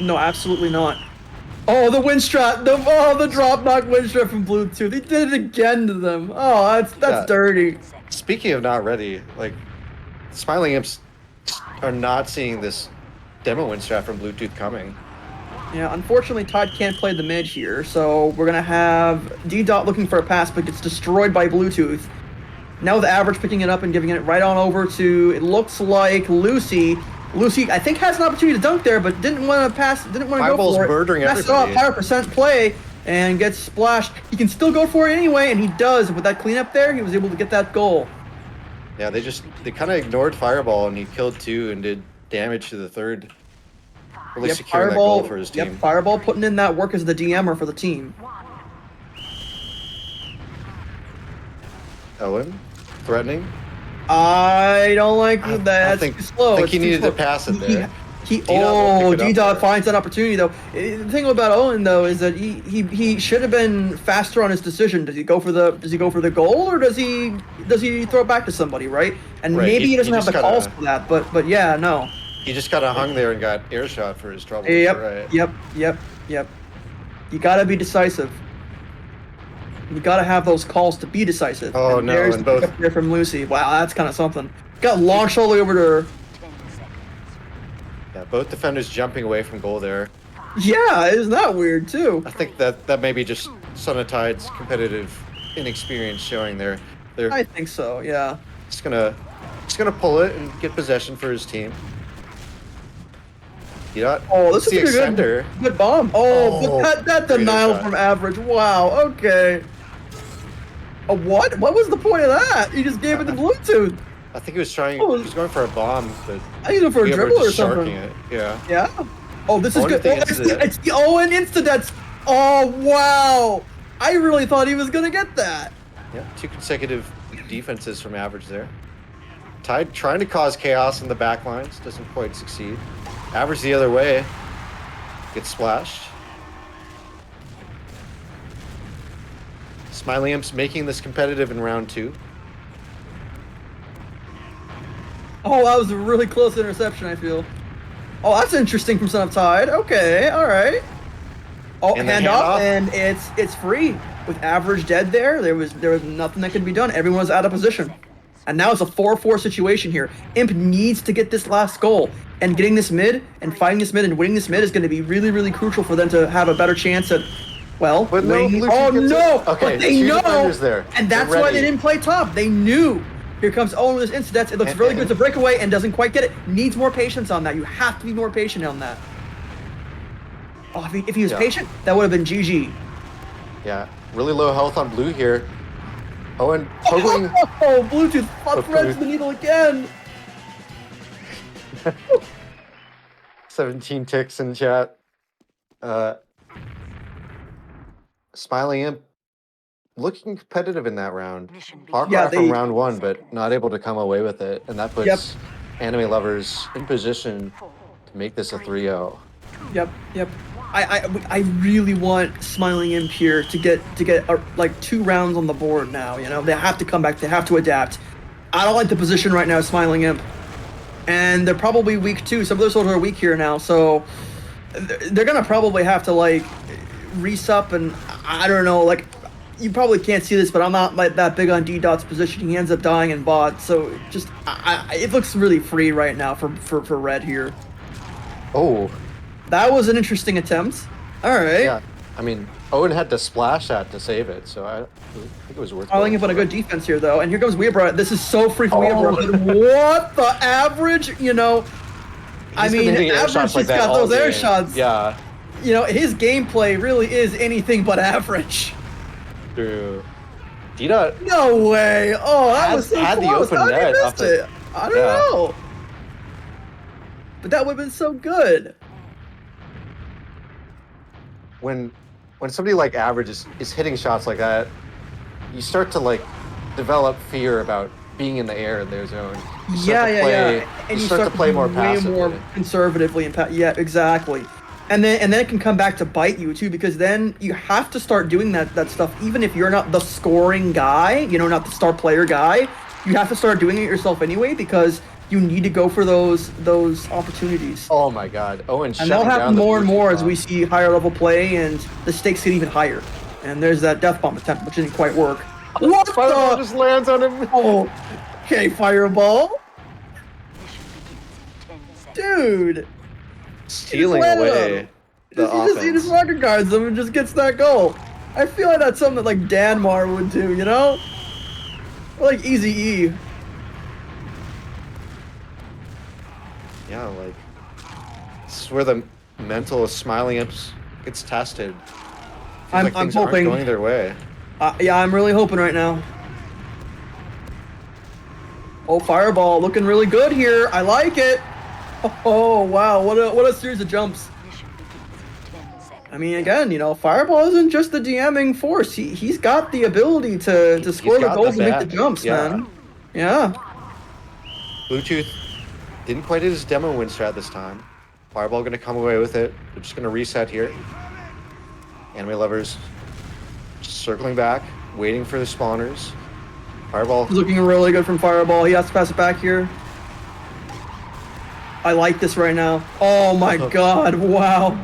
No, absolutely not. Oh, the wind strat. The drop knock wind strat from Bluetooth. He did it again to them. Oh, that's dirty. Speaking of not ready, like, Smiling Imps are not seeing this demo wind strat from Bluetooth coming. Yeah, unfortunately, Tide can't play the mid here, so we're going to have D-Dot looking for a pass, but gets destroyed by Bluetooth. Now with Average picking it up and giving it right on over to, it looks like Lucy. Lucy, I think, has an opportunity to dunk there, but didn't want to pass, didn't want to go for it. Murdering everybody. 100% play and gets splashed. He can still go for it anyway, and he does. With that cleanup there, he was able to get that goal. Yeah, they kind of ignored Fireball, and he killed 2 and did damage to the 3rd. Really Yep, securing that goal for his team. Yep, Fireball putting in that work as the DM or for the team. Owen, threatening. I don't like that. I think, It's too slow. think It's he too needed slow. to pass it there. Oh, D-Dot D-Dot finds that opportunity though. The thing about Owen though is that he should have been faster on his decision. Does he go for the goal, or does he throw it back to somebody, right? And Right, maybe he he doesn't have just the gotta- calls for that, but yeah, no. He just kind of hung there and got air shot for his troubles. Yep, Right. yep. You gotta be decisive. You gotta have those calls to be decisive. Oh, and no, there's and the both- pickup there from Lucy. Wow, that's kind of something. Got launched all the way over to her. 10 seconds. Yeah, both defenders jumping away from goal there. Yeah, isn't that weird too? I think that may be just Son of Tide's competitive inexperience showing there. They're I think so. Yeah. just gonna pull it and get possession for his team. Yeah. Oh, this the is a extender. good bomb. Oh, but that great denial shot. from average. Wow. Okay. A what? What was the point of that? He just gave it the Bluetooth. I think he was trying. Oh. He was going for a bomb, but I used it for a we were dribble or just something. sharking it. Yeah. Yeah. Oh, this is Owen good. with the Oh, insta-death. it's the Owen insta-deaths. Oh, wow. I really thought he was gonna get that. Yeah. 2 consecutive defenses from average there. Tide trying to cause chaos in the back lines, doesn't quite succeed. Average the other way, gets splashed. Smiley Imps making this competitive in round 2. Oh, that was a really close interception, I feel. Oh, that's interesting from Son of Tide. Okay, all right. Oh, And the hand off, handoff. and it's free. With average dead there was nothing that could be done. Everyone was out of position. And now it's a 4-4 situation here. Imp needs to get this last goal. And getting this mid, and fighting this mid, and winning this mid is going to be really, really crucial for them to have a better chance at, well, But no, winning. Lucy Oh, gets no! it. Okay, But they 2 know! defenders there. And that's They're why they ready. didn't play top. They knew. Here comes Owen with his incidents. It looks And- really good. It's a breakaway and doesn't quite get it. Needs more patience on that. You have to be more patient on that. Oh, if he was Yeah. patient, that would have been GG. Yeah, really low health on blue here. Owen poking. Oh, Bluetooth Oh, threads the needle again. 17 ticks in chat. Smiling Imp looking competitive in that round. Mission Far begins. cry from round 1, but not able to come away with it. And that puts anime lovers in position 4, to make this a 3-0. Yep. I really want Smiling Imp here to get like 2 rounds on the board now. You know, they have to come back. They have to adapt. I don't like the position right now, Smiling Imp, and they're probably weak too. Some of those soldiers are weak here now, so they're gonna probably have to like resup, and I don't know. Like, you probably can't see this, but I'm not like that big on D-Dot's position. He ends up dying in bot, so just it looks really free right now for Red here. Oh, That was an interesting attempt. All right. yeah. I mean, Owen had to splash that to save it, so I think it was worth it. Calling up on a good defense here, though. And here comes Weebra. This is so free for Oh. Weebra. What the average? You know, I He's been mean, hitting air average shots just like that got all those air game. shots. Yeah, You know, his gameplay really is anything but average. true. D-Dot, No way. Oh, that was so Had the close. open How did net he off miss the- it? I don't Yeah. know. But that would have been so good. when somebody like average is hitting shots like that, you start to like develop fear about being in the air in their zone. You start to play, And you start to play more way passively. more conservatively. Yeah, exactly. And then it can come back to bite you too, because then you have to start doing that stuff, even if you're not the scoring guy, you know, not the star player guy. You have to start doing it yourself anyway, because you need to go for those opportunities. Oh my God, Owen! And that'll shutting down happen the more and Bluetooth more as bomb. we see higher level play and the stakes get even higher. And there's that death bomb attempt, which didn't quite work. What Fireball the? just lands on him. Oh, okay, fireball, Mission begins in 10 seconds. dude. Stealing landed away him. the He just offense. rocket guards them and just gets that goal. I feel like that's something that like Danmar would do, you know? Or like Easy E. Yeah, like this is where the mental of Smiling Imps gets tested. Feels I'm things hoping. aren't going their way. Yeah, I'm really hoping right now. Oh, Fireball looking really good here. I like it. Oh, wow. What a series of jumps. I mean, again, you know, Fireball isn't just the DMing force. He's got the ability to score the got goals the and make the bat. jumps, Yeah. man. Yeah. Bluetooth didn't quite hit his demo win strat this time. Fireball going to come away with it. We're just going to reset here. Anime lovers just circling back, waiting for the spawners. Fireball. He's looking really good from Fireball. He has to pass it back here. I like this right now. Oh my god, wow.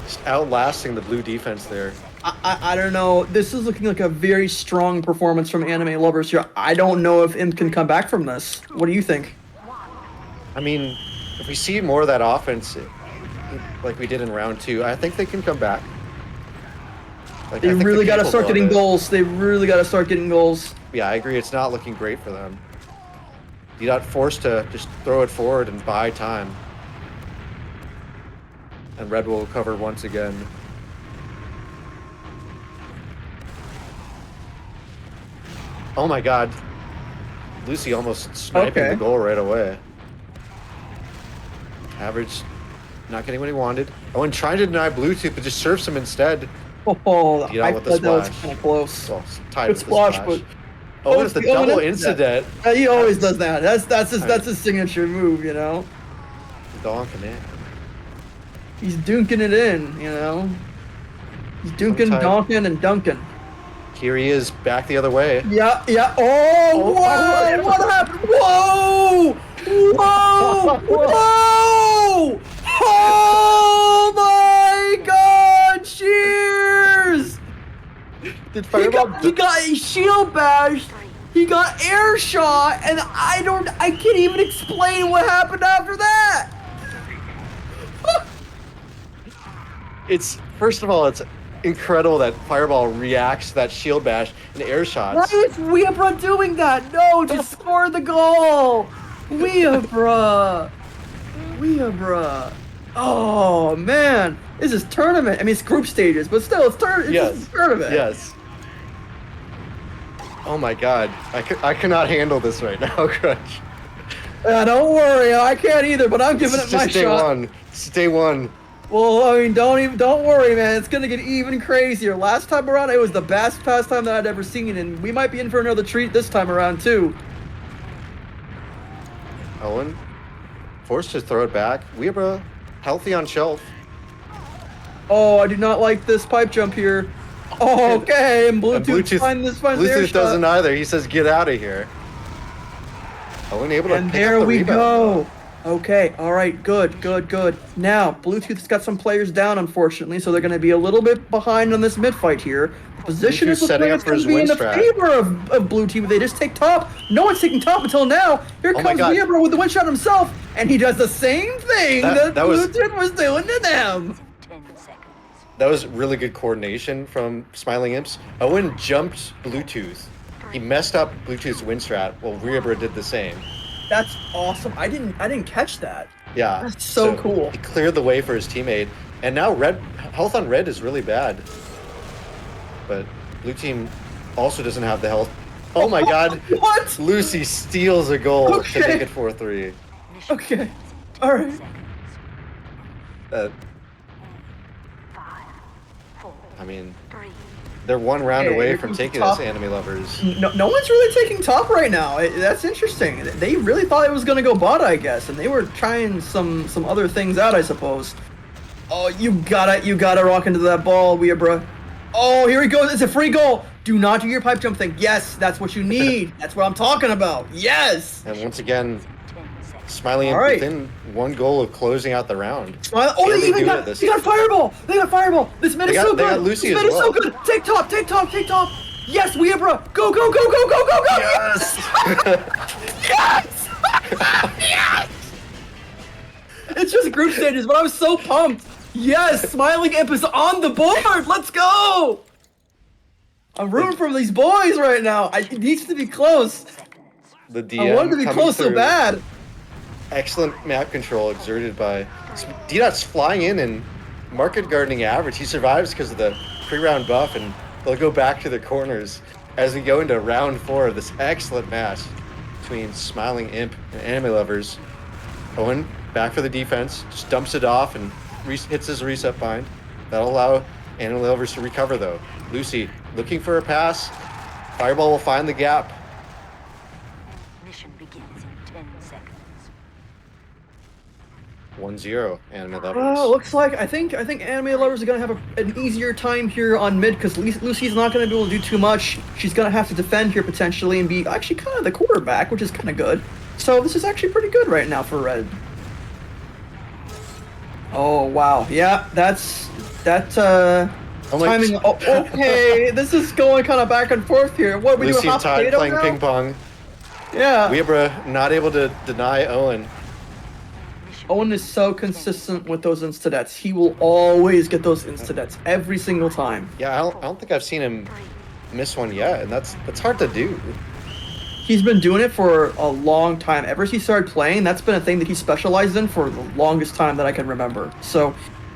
Just outlasting the blue defense there. I don't know. This is looking like a very strong performance from anime lovers here. I don't know if Imp can come back from this. What do you think? I mean, if we see more of that offense like we did in round 2, I think they can come back. Like, They I think really they're got to start capable getting of it. goals. They really got to start getting goals. Yeah, I agree. It's not looking great for them. You got forced to just throw it forward and buy time. And Red will cover once again. Oh my god. Lucy almost sniping Okay. the goal right away. Average not getting what he wanted. Oh, and trying to deny Bluetooth, but just surfs him instead. Oh, You know, I with the thought that was splash. kind of close. Well, tied Good with the splash, splash. but Oh, it's the he always double does that. incident. He always does that. That's his signature move, you know. Donking in. He's dunking it in, you know. He's dunking, Sometime- donking, and dunking. Here he is, back the other way. Yeah, yeah. Oh, wow! What happened? Whoa! Whoa! Whoa! Oh my God! Shears! Did He Fireball? got a shield bash. He got air shot, and I can't even explain what happened after that. It's first of all, it's incredible that Fireball reacts to that shield bash and air shots. Why is Weabra doing that? No, just score the goal. Weabra. Oh man, this is tournament. I mean, it's group stages, but still, it's Yes. tournament. Yes. Oh my god, I cannot handle this right now, Crutch. Don't worry, I can't either, but I'm giving It's it my just day shot. one. It's day one. Well, I mean, don't worry, man. It's gonna get even crazier. Last time around, it was the best pastime that I'd ever seen, and we might be in for another treat this time around too. Owen, forced to throw it back. Weabra, healthy on shelf. Oh, I do not like this pipe jump here. Oh, okay, and Bluetooth, finds the air Bluetooth shot. doesn't either. He says, "Get out of here." Owen able to And pick there up the we rebound, go. Okay, all right, good. Now, Bluetooth's got some players down, unfortunately, so they're going to be a little bit behind on this mid fight here. The position Bluetooth's is looking setting like up it's for going his to be in win the strat. favor of Blue Team. They just take top. No one's taking top until now. Here Oh my comes God. Weaver with the win shot himself, and he does the same thing that that was- Bluetooth was doing to them. That was really good coordination from Smiling Imps. Owen jumped Bluetooth. He messed up Bluetooth's win strat while Weabra did the same. That's awesome. I didn't catch that. Yeah. That's so cool. He cleared the way for his teammate. And now red health on red is really bad. But blue team also doesn't have the health. Oh my god. What? Lucy steals a goal to Okay. make it 4-3. Okay. All right. I mean, they're one round Hey, away here from comes the taking top. this, anime lovers. No one's really taking top right now. That's interesting. They really thought it was gonna go bot, I guess, and they were trying some other things out, I suppose. Oh, you gotta rock into that ball, Weabra. Oh, here he goes. It's a free goal. Do not do your pipe jump thing. Yes, that's what you need. That's what I'm talking about. Yes. And once again, Smiling All Imp right. within one goal of closing out the round. Oh, Can they they even do got it this they got fireball. They got fireball. This mid is so They good. got Lucy this as mid is so well. good. Take top. Yes, Weabra. Go. Yes! Yes! Yes! It's just group stages, but I was so pumped. Yes, Smiling Imp is on the board. Let's go. I'm rooting for these boys right now. It needs to be close. The DM I wanted to be coming close so through. bad. Excellent map control exerted by D-Dot's flying in and market gardening average. He survives because of the pre-round buff, and they'll go back to the corners as we go into round 4 of this excellent match. between Smiling Imp and Anime Lovers. Owen back for the defense, just dumps it off and hits his reset bind. That'll allow Anime Lovers to recover though. Lucy looking for a pass. Fireball will find the gap. Mission begins in 10 seconds. 1-0 Anime Lovers. Well, looks like I think Anime Lovers are gonna have an easier time here on mid because Lucy's not gonna be able to do too much. She's gonna have to defend here potentially and be actually kind of the quarterback, which is kind of good. So this is actually pretty good right now for Red. Oh wow, yeah, that's timing. Oh, okay, this is going kind of back and forth here. What we Lucy doing? and Tide playing ping pong. Yeah. Weebra not able to deny Owen. Owen is so consistent with those insta-dets. He will always get those insta-dets every single time. Yeah, I don't think I've seen him miss one yet, and that's hard to do. He's been doing it for a long time. Ever since he started playing, that's been a thing that he specialized in for the longest time that I can remember. So,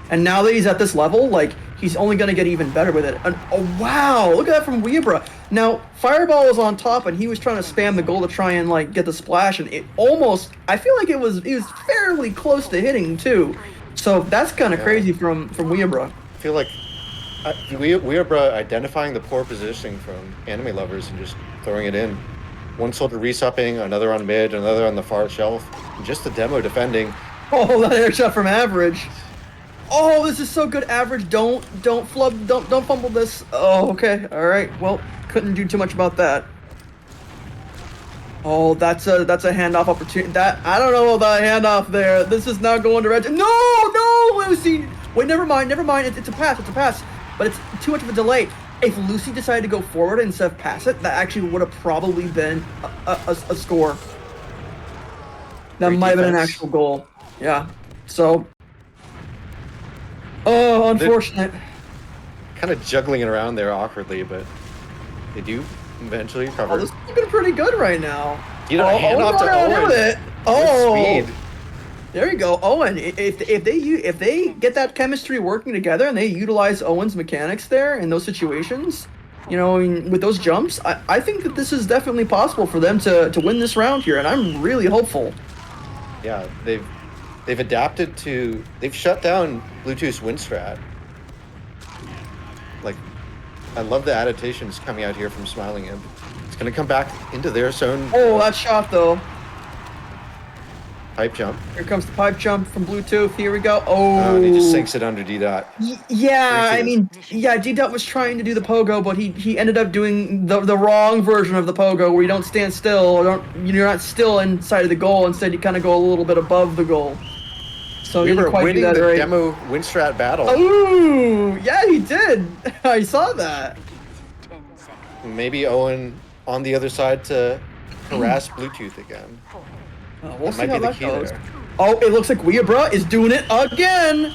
and now that he's at this level, like, he's only going to get even better with it. And, oh, wow, look at that from Weebra. Now, Fireball was on top, and he was trying to spam the goal to try and, like, get the splash, and it almost, I feel like it was fairly close to hitting, too. So that's kind of crazy from Weebra. I feel like Weebra identifying the poor positioning from Anime Lovers and just throwing it in. One soldier resupping, another on mid, another on the far shelf. And just the demo defending. Oh, that air shot from Average. Oh, this is so good, Average. Don't fumble this. Oh, okay. All right. Well, couldn't do too much about that. Oh, that's a handoff opportunity. That I don't know about that handoff there. This is now going to Red. No, Lucy. Wait, never mind. It's a pass. But it's too much of a delay. If Lucy decided to go forward instead of pass it, that actually would have probably been a score. That might have been an actual goal. Yeah. So. Oh, unfortunate. Kind of juggling it around there awkwardly, but they do eventually recover. Oh, this is looking pretty good right now. You know, hand off to Owen. Oh, speed. There you go, Owen. If they get that chemistry working together and they utilize Owen's mechanics there in those situations, you know, with those jumps, I think that this is definitely possible for them to win this round here, and I'm really hopeful. Yeah, they've adapted to, they've shut down Bluetooth's Winstrat. Like, I love the adaptations coming out here from Smiling Imp. It's gonna come back into their zone. Oh, that shot though. Pipe jump. Here comes the pipe jump from Bluetooth. Here we go. Oh, and he just sinks it under D-Dot. Yeah, I mean, yeah, D-Dot was trying to do the pogo, but he ended up doing the wrong version of the pogo, where you don't stand still, or you're not still inside of the goal. Instead, you kind of go a little bit above the goal. So We he were didn't quite winning do that the right. demo Winstrat battle. Ooh, yeah, he did. I saw that. 10 seconds. Maybe Owen on the other side to harass Bluetooth again. We'll That see might how be the that key goes. there. Oh, it looks like Weebra is doing it again.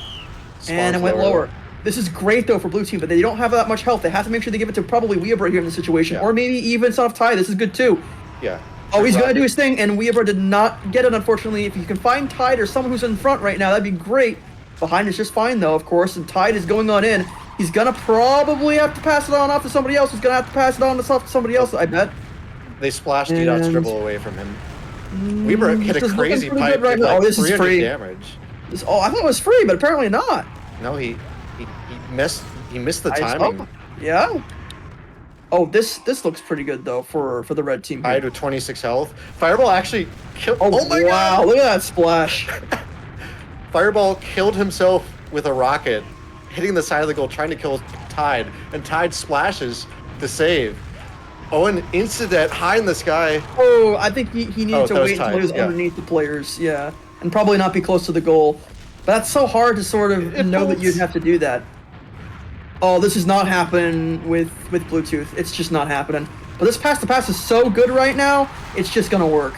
Spawns And it went lower. This is great, though, for Blue Team, but they don't have that much health. They have to make sure they give it to probably Weebra here in this situation. Yeah. Or maybe even Soft Tie. This is good, too. Yeah. Oh, he's going to Rocket. do his thing, and Weebra did not get it, unfortunately. If you can find Tide or someone who's in front right now, that'd be great. Behind is just fine, though, of course, and Tide is going on in. He's going to probably have to pass it on off to somebody else. He's going to have to pass it on to somebody else, I bet. They splashed D-Dot's And- dribble away from him. Weber hit this a is crazy looking pretty pipe. good right did now. like Oh, this is 300 free. damage. Oh, I thought it was free, but apparently not. No, he missed the Nice. timing. Oh, yeah. Oh, this looks pretty good though for the red team. Tied with 26 health. Fireball actually killed. Oh, my wow! god! Look at that splash. Fireball killed himself with a rocket, hitting the side of the goal, trying to kill Tide, and Tide splashes to save. Owen insta-det high in the sky. Oh, I think he needed to that was wait until tied, he was yeah. underneath the players, yeah, and probably not be close to the goal. But that's so hard to sort of It know that bolts. you'd have to do that. Oh, this is not happening with Bluetooth. It's just not happening. But this pass to pass is so good right now. It's just gonna work.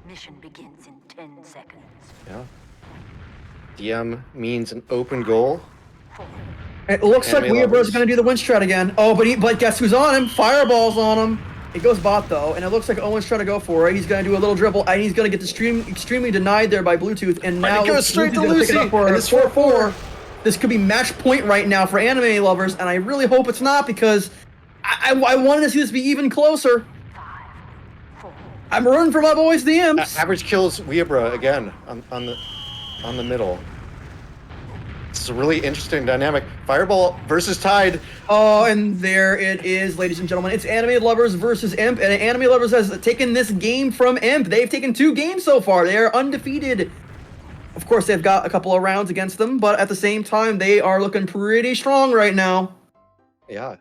Mission begins in 10 seconds. Yeah. DM means an open goal. It looks like Anime Weeabra's lovers. gonna do the wind strat again. Oh, but guess who's on him? Fireball's on him. It goes bot though, and it looks like Owen's trying to go for it. He's gonna do a little dribble, and he's gonna get extremely denied there by Bluetooth. And now it goes straight to Lucy's gonna pick it Lucy, up for and a it's 4-4. This could be match point right now for anime lovers, and I really hope it's not because I wanted to see this be even closer. I'm rooting for my boys, the Imps. Average kills Weebra again on the middle. It's a really interesting dynamic. Fireball versus Tide. Oh, and there it is, ladies and gentlemen. It's Anime Lovers versus Imp, and Anime Lovers has taken this game from Imp. They've taken 2 games so far. They are undefeated. Of course, they've got a couple of rounds against them, but at the same time, they are looking pretty strong right now. Yeah.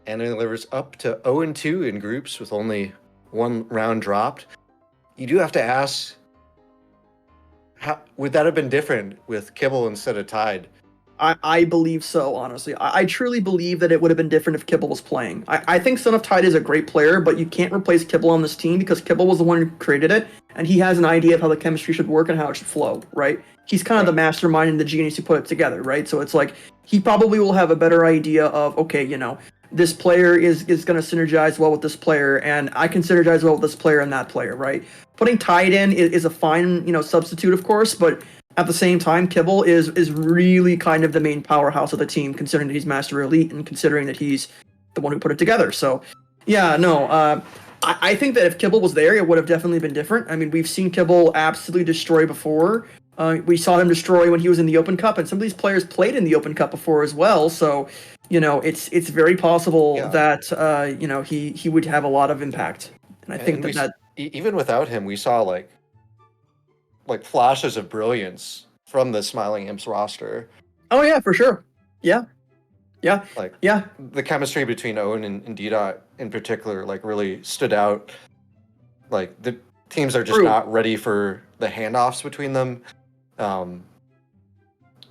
Anime Lovers up to 0-2 in groups with only 1 round dropped. You do have to ask, how would that have been different with Kibble instead of Tide? I believe so, honestly. I truly believe that it would have been different if Kibble was playing. I think Son of Tide is a great player, but you can't replace Kibble on this team because Kibble was the one who created it, and he has an idea of how the chemistry should work and how it should flow, right? He's kind of the mastermind and the genius who put it together, right? So it's like, he probably will have a better idea of, okay, you know, this player is going to synergize well with this player, and I can synergize well with this player and that player, right? Putting Tide in is a fine, you know, substitute, of course, but at the same time, Kibble is really kind of the main powerhouse of the team, considering that he's Master Elite and considering that he's the one who put it together. So, yeah, no, I think that if Kibble was there, it would have definitely been different. I mean, we've seen Kibble absolutely destroy before. We saw him destroy when he was in the Open Cup, and some of these players played in the Open Cup before as well. So, you know, it's very possible that you know, he would have a lot of impact. And I think that even without him, we saw like flashes of brilliance from the Smiling Imps roster. Oh yeah, for sure. Yeah. Like Yeah. the chemistry between Owen and D-Dot in particular, like, really stood out. Like, the teams are just not ready for the handoffs between them.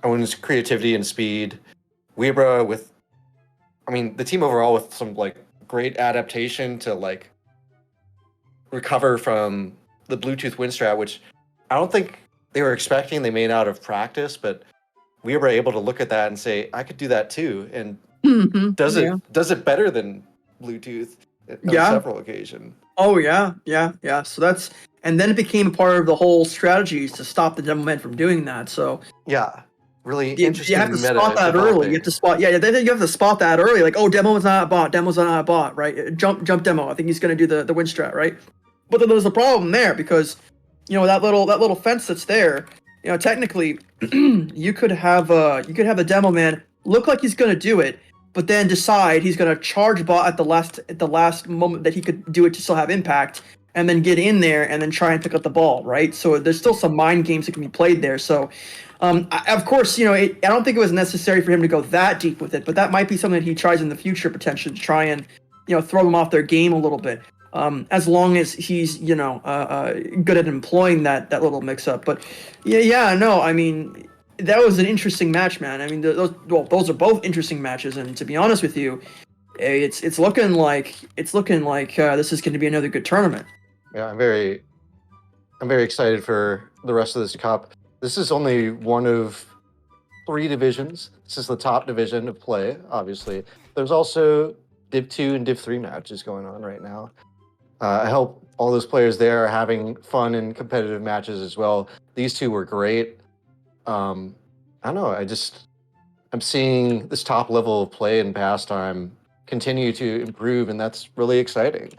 Owen's creativity and speed. Weebra with, I mean, the team overall with some like great adaptation to like recover from the Bluetooth win strat, which I don't think they were expecting. They may not have practiced, but we were able to look at that and say, I could do that too. And does it better than Bluetooth on several occasions. Oh yeah. So that's, and then it became a part of the whole strategies to stop the demo man from doing that. So yeah, really interesting. You have to spot that early. You have to spot, you have to spot that early. Like, oh, demo's not a bot. Demo's not a bot, right? Jump demo. I think he's gonna do the win strat, right? But then there's a problem there because, you know, that little fence that's there. You know, technically, you could have a demo man look like he's gonna do it, but then decide he's gonna charge bot at the last moment that he could do it to still have impact, and then get in there and then try and pick up the ball, right? So there's still some mind games that can be played there. So, of course, you know, I don't think it was necessary for him to go that deep with it, but that might be something that he tries in the future potentially to try and, you know, throw them off their game a little bit. As long as he's, you know, good at employing that little mix-up. But no, I mean, that was an interesting match, man. I mean, those are both interesting matches, and to be honest with you, it's looking like this is going to be another good tournament. Yeah, I'm very excited for the rest of this cup. This is only one of 3 divisions. This is the top division of play, obviously. There's also Div 2 and Div 3 matches going on right now. I hope all those players there are having fun and competitive matches as well. These 2 were great. I don't know, I'm seeing this top level of play and pastime continue to improve, and that's really exciting.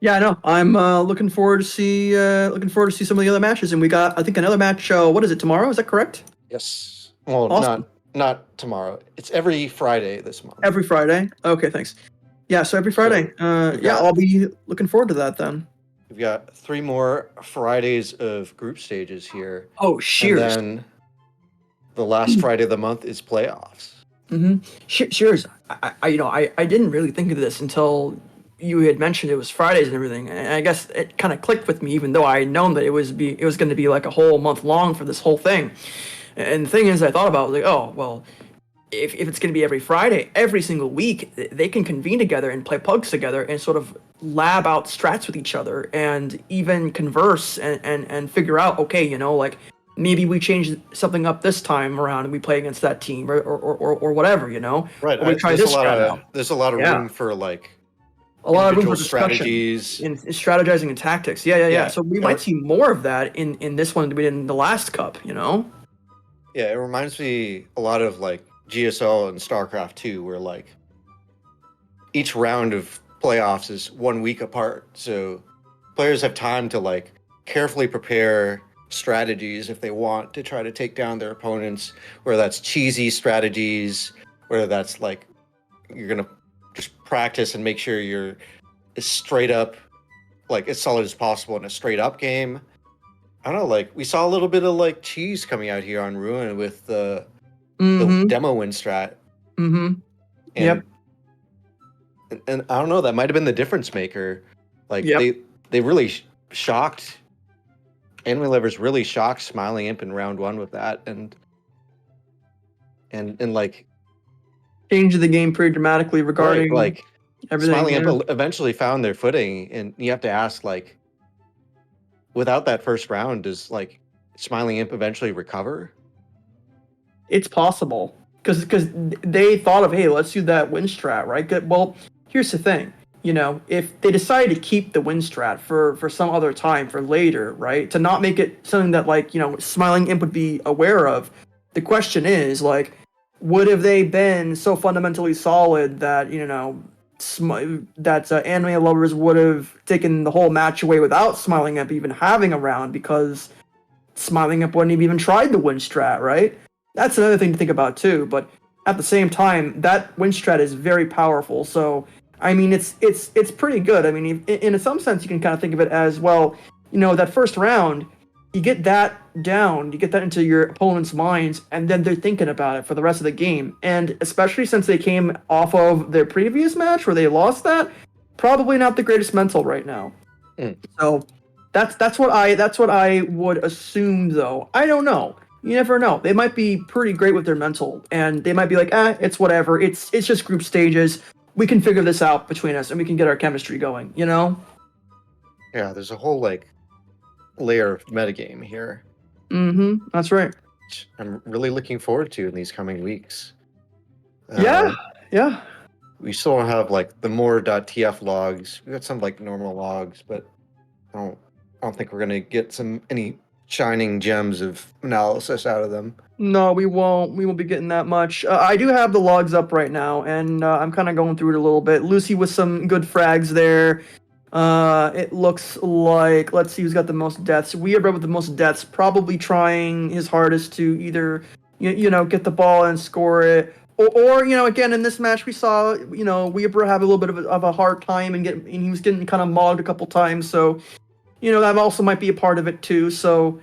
Yeah, I know. I'm looking forward to see some of the other matches, and we got, I think, another match. What is it, tomorrow? Is that correct? Yes. Well, awesome. not tomorrow. It's every Friday this month. Every Friday. Okay, thanks. Yeah, so every Friday. I'll be looking forward to that then. We've got 3 more Fridays of group stages here. Oh, Shears. And then the last Friday of the month is playoffs. Shears. I didn't really think of this until you had mentioned it was Fridays and everything, and I guess it kind of clicked with me, even though I had known that it was going to be like a whole month long for this whole thing. And the thing is, I thought about, like, oh well, if it's going to be every Friday, every single week, they can convene together and play pugs together and sort of lab out strats with each other and even converse and figure out, okay, you know, like, maybe we change something up this time around and we play against that team or whatever, you know? Right. Or we try this strat out. There's a lot of room for, like, a lot of room for strategies and strategizing and tactics. Yeah. So we might see more of that in this one than we did in the last cup, you know? Yeah, it reminds me a lot of, like, GSL and StarCraft 2, where, like, each round of playoffs is 1 week apart. So players have time to like carefully prepare strategies if they want to try to take down their opponents, whether that's cheesy strategies, whether that's like you're gonna just practice and make sure you're as straight up, like as solid as possible in a straight up game. I don't know, like we saw a little bit of like cheese coming out here on Ruin with the Mm-hmm. demo win strat. Mm-hmm. And, and I don't know, that might have been the difference maker. Like Yep. they really shocked Anime Lovers really shocked Smiling Imp in round one with that, and like Changed the game pretty dramatically regarding right, like everything. Smiling Yeah. Imp eventually found their footing, and you have to ask, like, without that first round, does like Smiling Imp eventually recover? It's possible because they thought of, hey, let's do that win strat, right? Good. Well, here's the thing. You know, if they decide to keep the win strat for some other time for later, right? To not make it something that like Smiling Imp would be aware of. The question is like, would have they been so fundamentally solid that anime lovers would have taken the whole match away without Smiling Imp even having a round because Smiling Imp wouldn't have even tried the win strat, right? That's another thing to think about too. But at the same time, that win strat is very powerful. So I mean, it's pretty good. I mean, in some sense, you can kind of think of it as well. That first round, you get that down, you get that into your opponent's minds, and then they're thinking about it for the rest of the game. And especially since they came off of their previous match where they lost that, probably not the greatest mental right now. So that's what I would assume, though. I don't know. You never know. They might be pretty great with their mental, and they might be like, it's whatever. It's just group stages. We can figure this out between us, and we can get our chemistry going. Yeah, there's a whole like layer of metagame here. Mm-hmm. That's right. Which I'm really looking forward to in these coming weeks. Yeah. We still have like the more.tf logs. We got some like normal logs, but I don't think we're gonna get any shining gems of analysis out of them. No, we won't. We won't be getting that much. I do have the logs up right now, and I'm kind of going through it a little bit. Lucy with some good frags there. It looks like, let's see who's got the most deaths. Weeabra with the most deaths, probably trying his hardest to either, get the ball and score it, or again in this match we saw, Weeabra have a little bit of a hard time and he was getting kind of mogged a couple times, so that also might be a part of it too. So,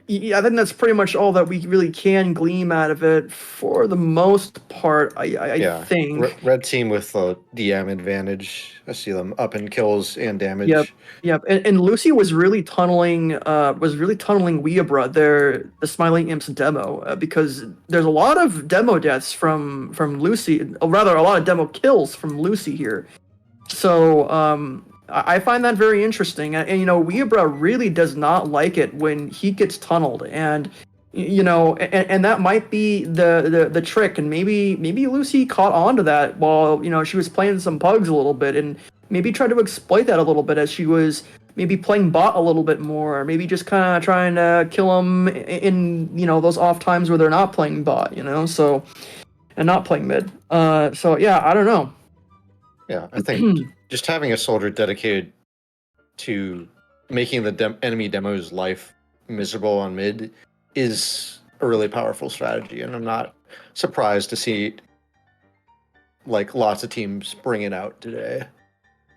yeah, I think that's pretty much all that we really can glean out of it for the most part. I think. Red team with the DM advantage. I see them up in kills and damage. Yep. And Lucy was really tunneling. Weeabra the Smiling Imps demo because there's a lot of demo deaths from Lucy, or rather a lot of demo kills from Lucy here. So I find that very interesting, and Weeabra really does not like it when he gets tunneled, and and that might be the trick, and maybe Lucy caught on to that while she was playing some pugs a little bit, and maybe tried to exploit that a little bit as she was maybe playing bot a little bit more, or maybe just kind of trying to kill them in those off times where they're not playing bot, so and not playing mid. So yeah, I don't know. Yeah, I think just having a soldier dedicated to making the enemy demo's life miserable on mid is a really powerful strategy, and I'm not surprised to see like lots of teams bring it out today.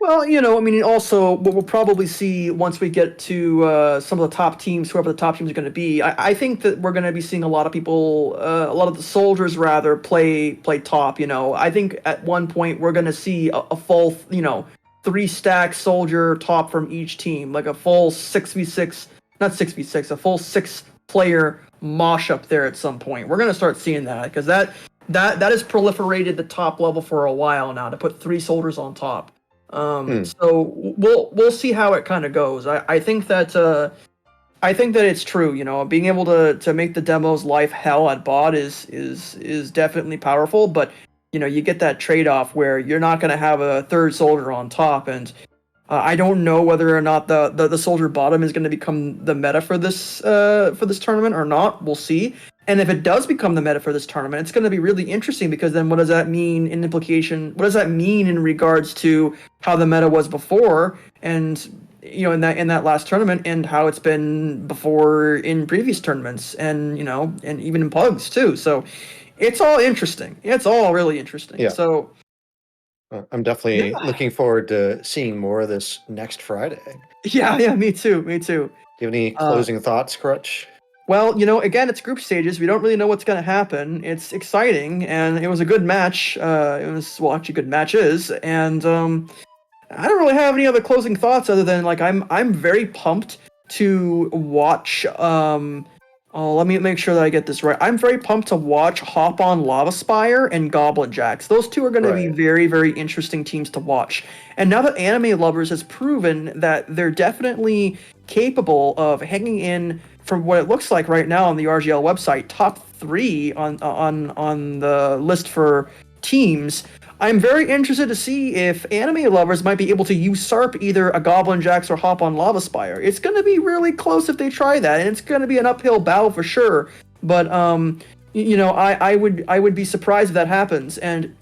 Well, I mean, also what we'll probably see once we get to some of the top teams, whoever the top teams are going to be. I think that we're going to be seeing a lot of people, a lot of the soldiers rather, play top. I think at one point we're going to see a full, 3-stack soldier top from each team, like a full 6v6, not 6v6, a full 6-player mosh up there at some point. We're going to start seeing that because that has proliferated the top level for a while now to put 3 soldiers on top. So we'll see how it kind of goes. I think that it's true. Being able to make the demo's life hell at bot is definitely powerful, but you get that trade-off where you're not going to have a 3rd soldier on top, and I don't know whether or not the soldier bottom is going to become the meta for this tournament or not. We'll see. And if it does become the meta for this tournament, it's going to be really interesting because then what does that mean in implication? What does that mean in regards to how the meta was before and in that last tournament and how it's been before in previous tournaments and and even in pugs too. So it's all interesting. It's all really interesting. Yeah. So I'm definitely looking forward to seeing more of this next Friday. yeah, me too. Do you have any closing thoughts, Crutch? Well, again, it's group stages. We don't really know what's going to happen. It's exciting, and it was a good match. Actually, good matches, and I don't really have any other closing thoughts other than I'm very pumped to watch. Let me make sure that I get this right. I'm very pumped to watch Hop on Lava Spire and Goblin Jacks. Those two are going to be Right. very, very interesting teams to watch. And now that Anime Lovers has proven that they're definitely capable of hanging in from what it looks like right now on the RGL website, top 3 on the list for teams. I'm very interested to see if Anime Lovers might be able to usurp either a Goblin Jacks or Hop on Lava Spire. It's going to be really close if they try that, and it's going to be an uphill battle for sure. But I would be surprised if that happens. And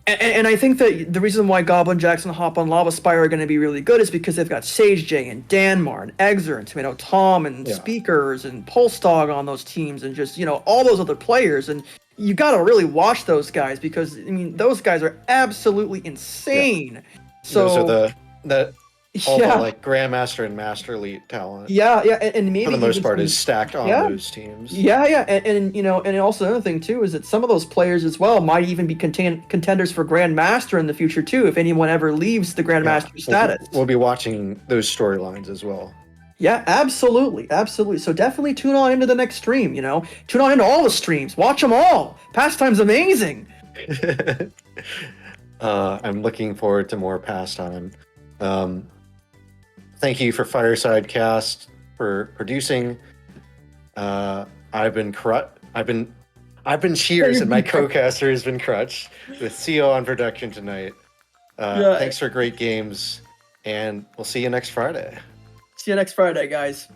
and I think that the reason why Goblin Jacks and Hop on Lava Spire are going to be really good is because they've got Sage J and Danmar and Exer and Tomato Tom and Speakers and Pulse Dog on those teams and just all those other players. And you got to really watch those guys because those guys are absolutely insane. Yeah. So those are the Grandmaster and Master Elite talent. Yeah, and maybe for the most even part some- is stacked on those teams. Yeah, and also another thing too is that some of those players as well might even be contenders for Grandmaster in the future too if anyone ever leaves the Grandmaster status. We'll be watching those storylines as well. Yeah, absolutely. So definitely tune on into the next stream. Tune on into all the streams. Watch them all. Pastime's amazing. I'm looking forward to more Pastime. Thank you for Fireside Cast for producing. I've been Shears, and my co-caster has been Crutch with siyo on production tonight. Thanks for great games, and we'll see you next Friday. See you next Friday, guys.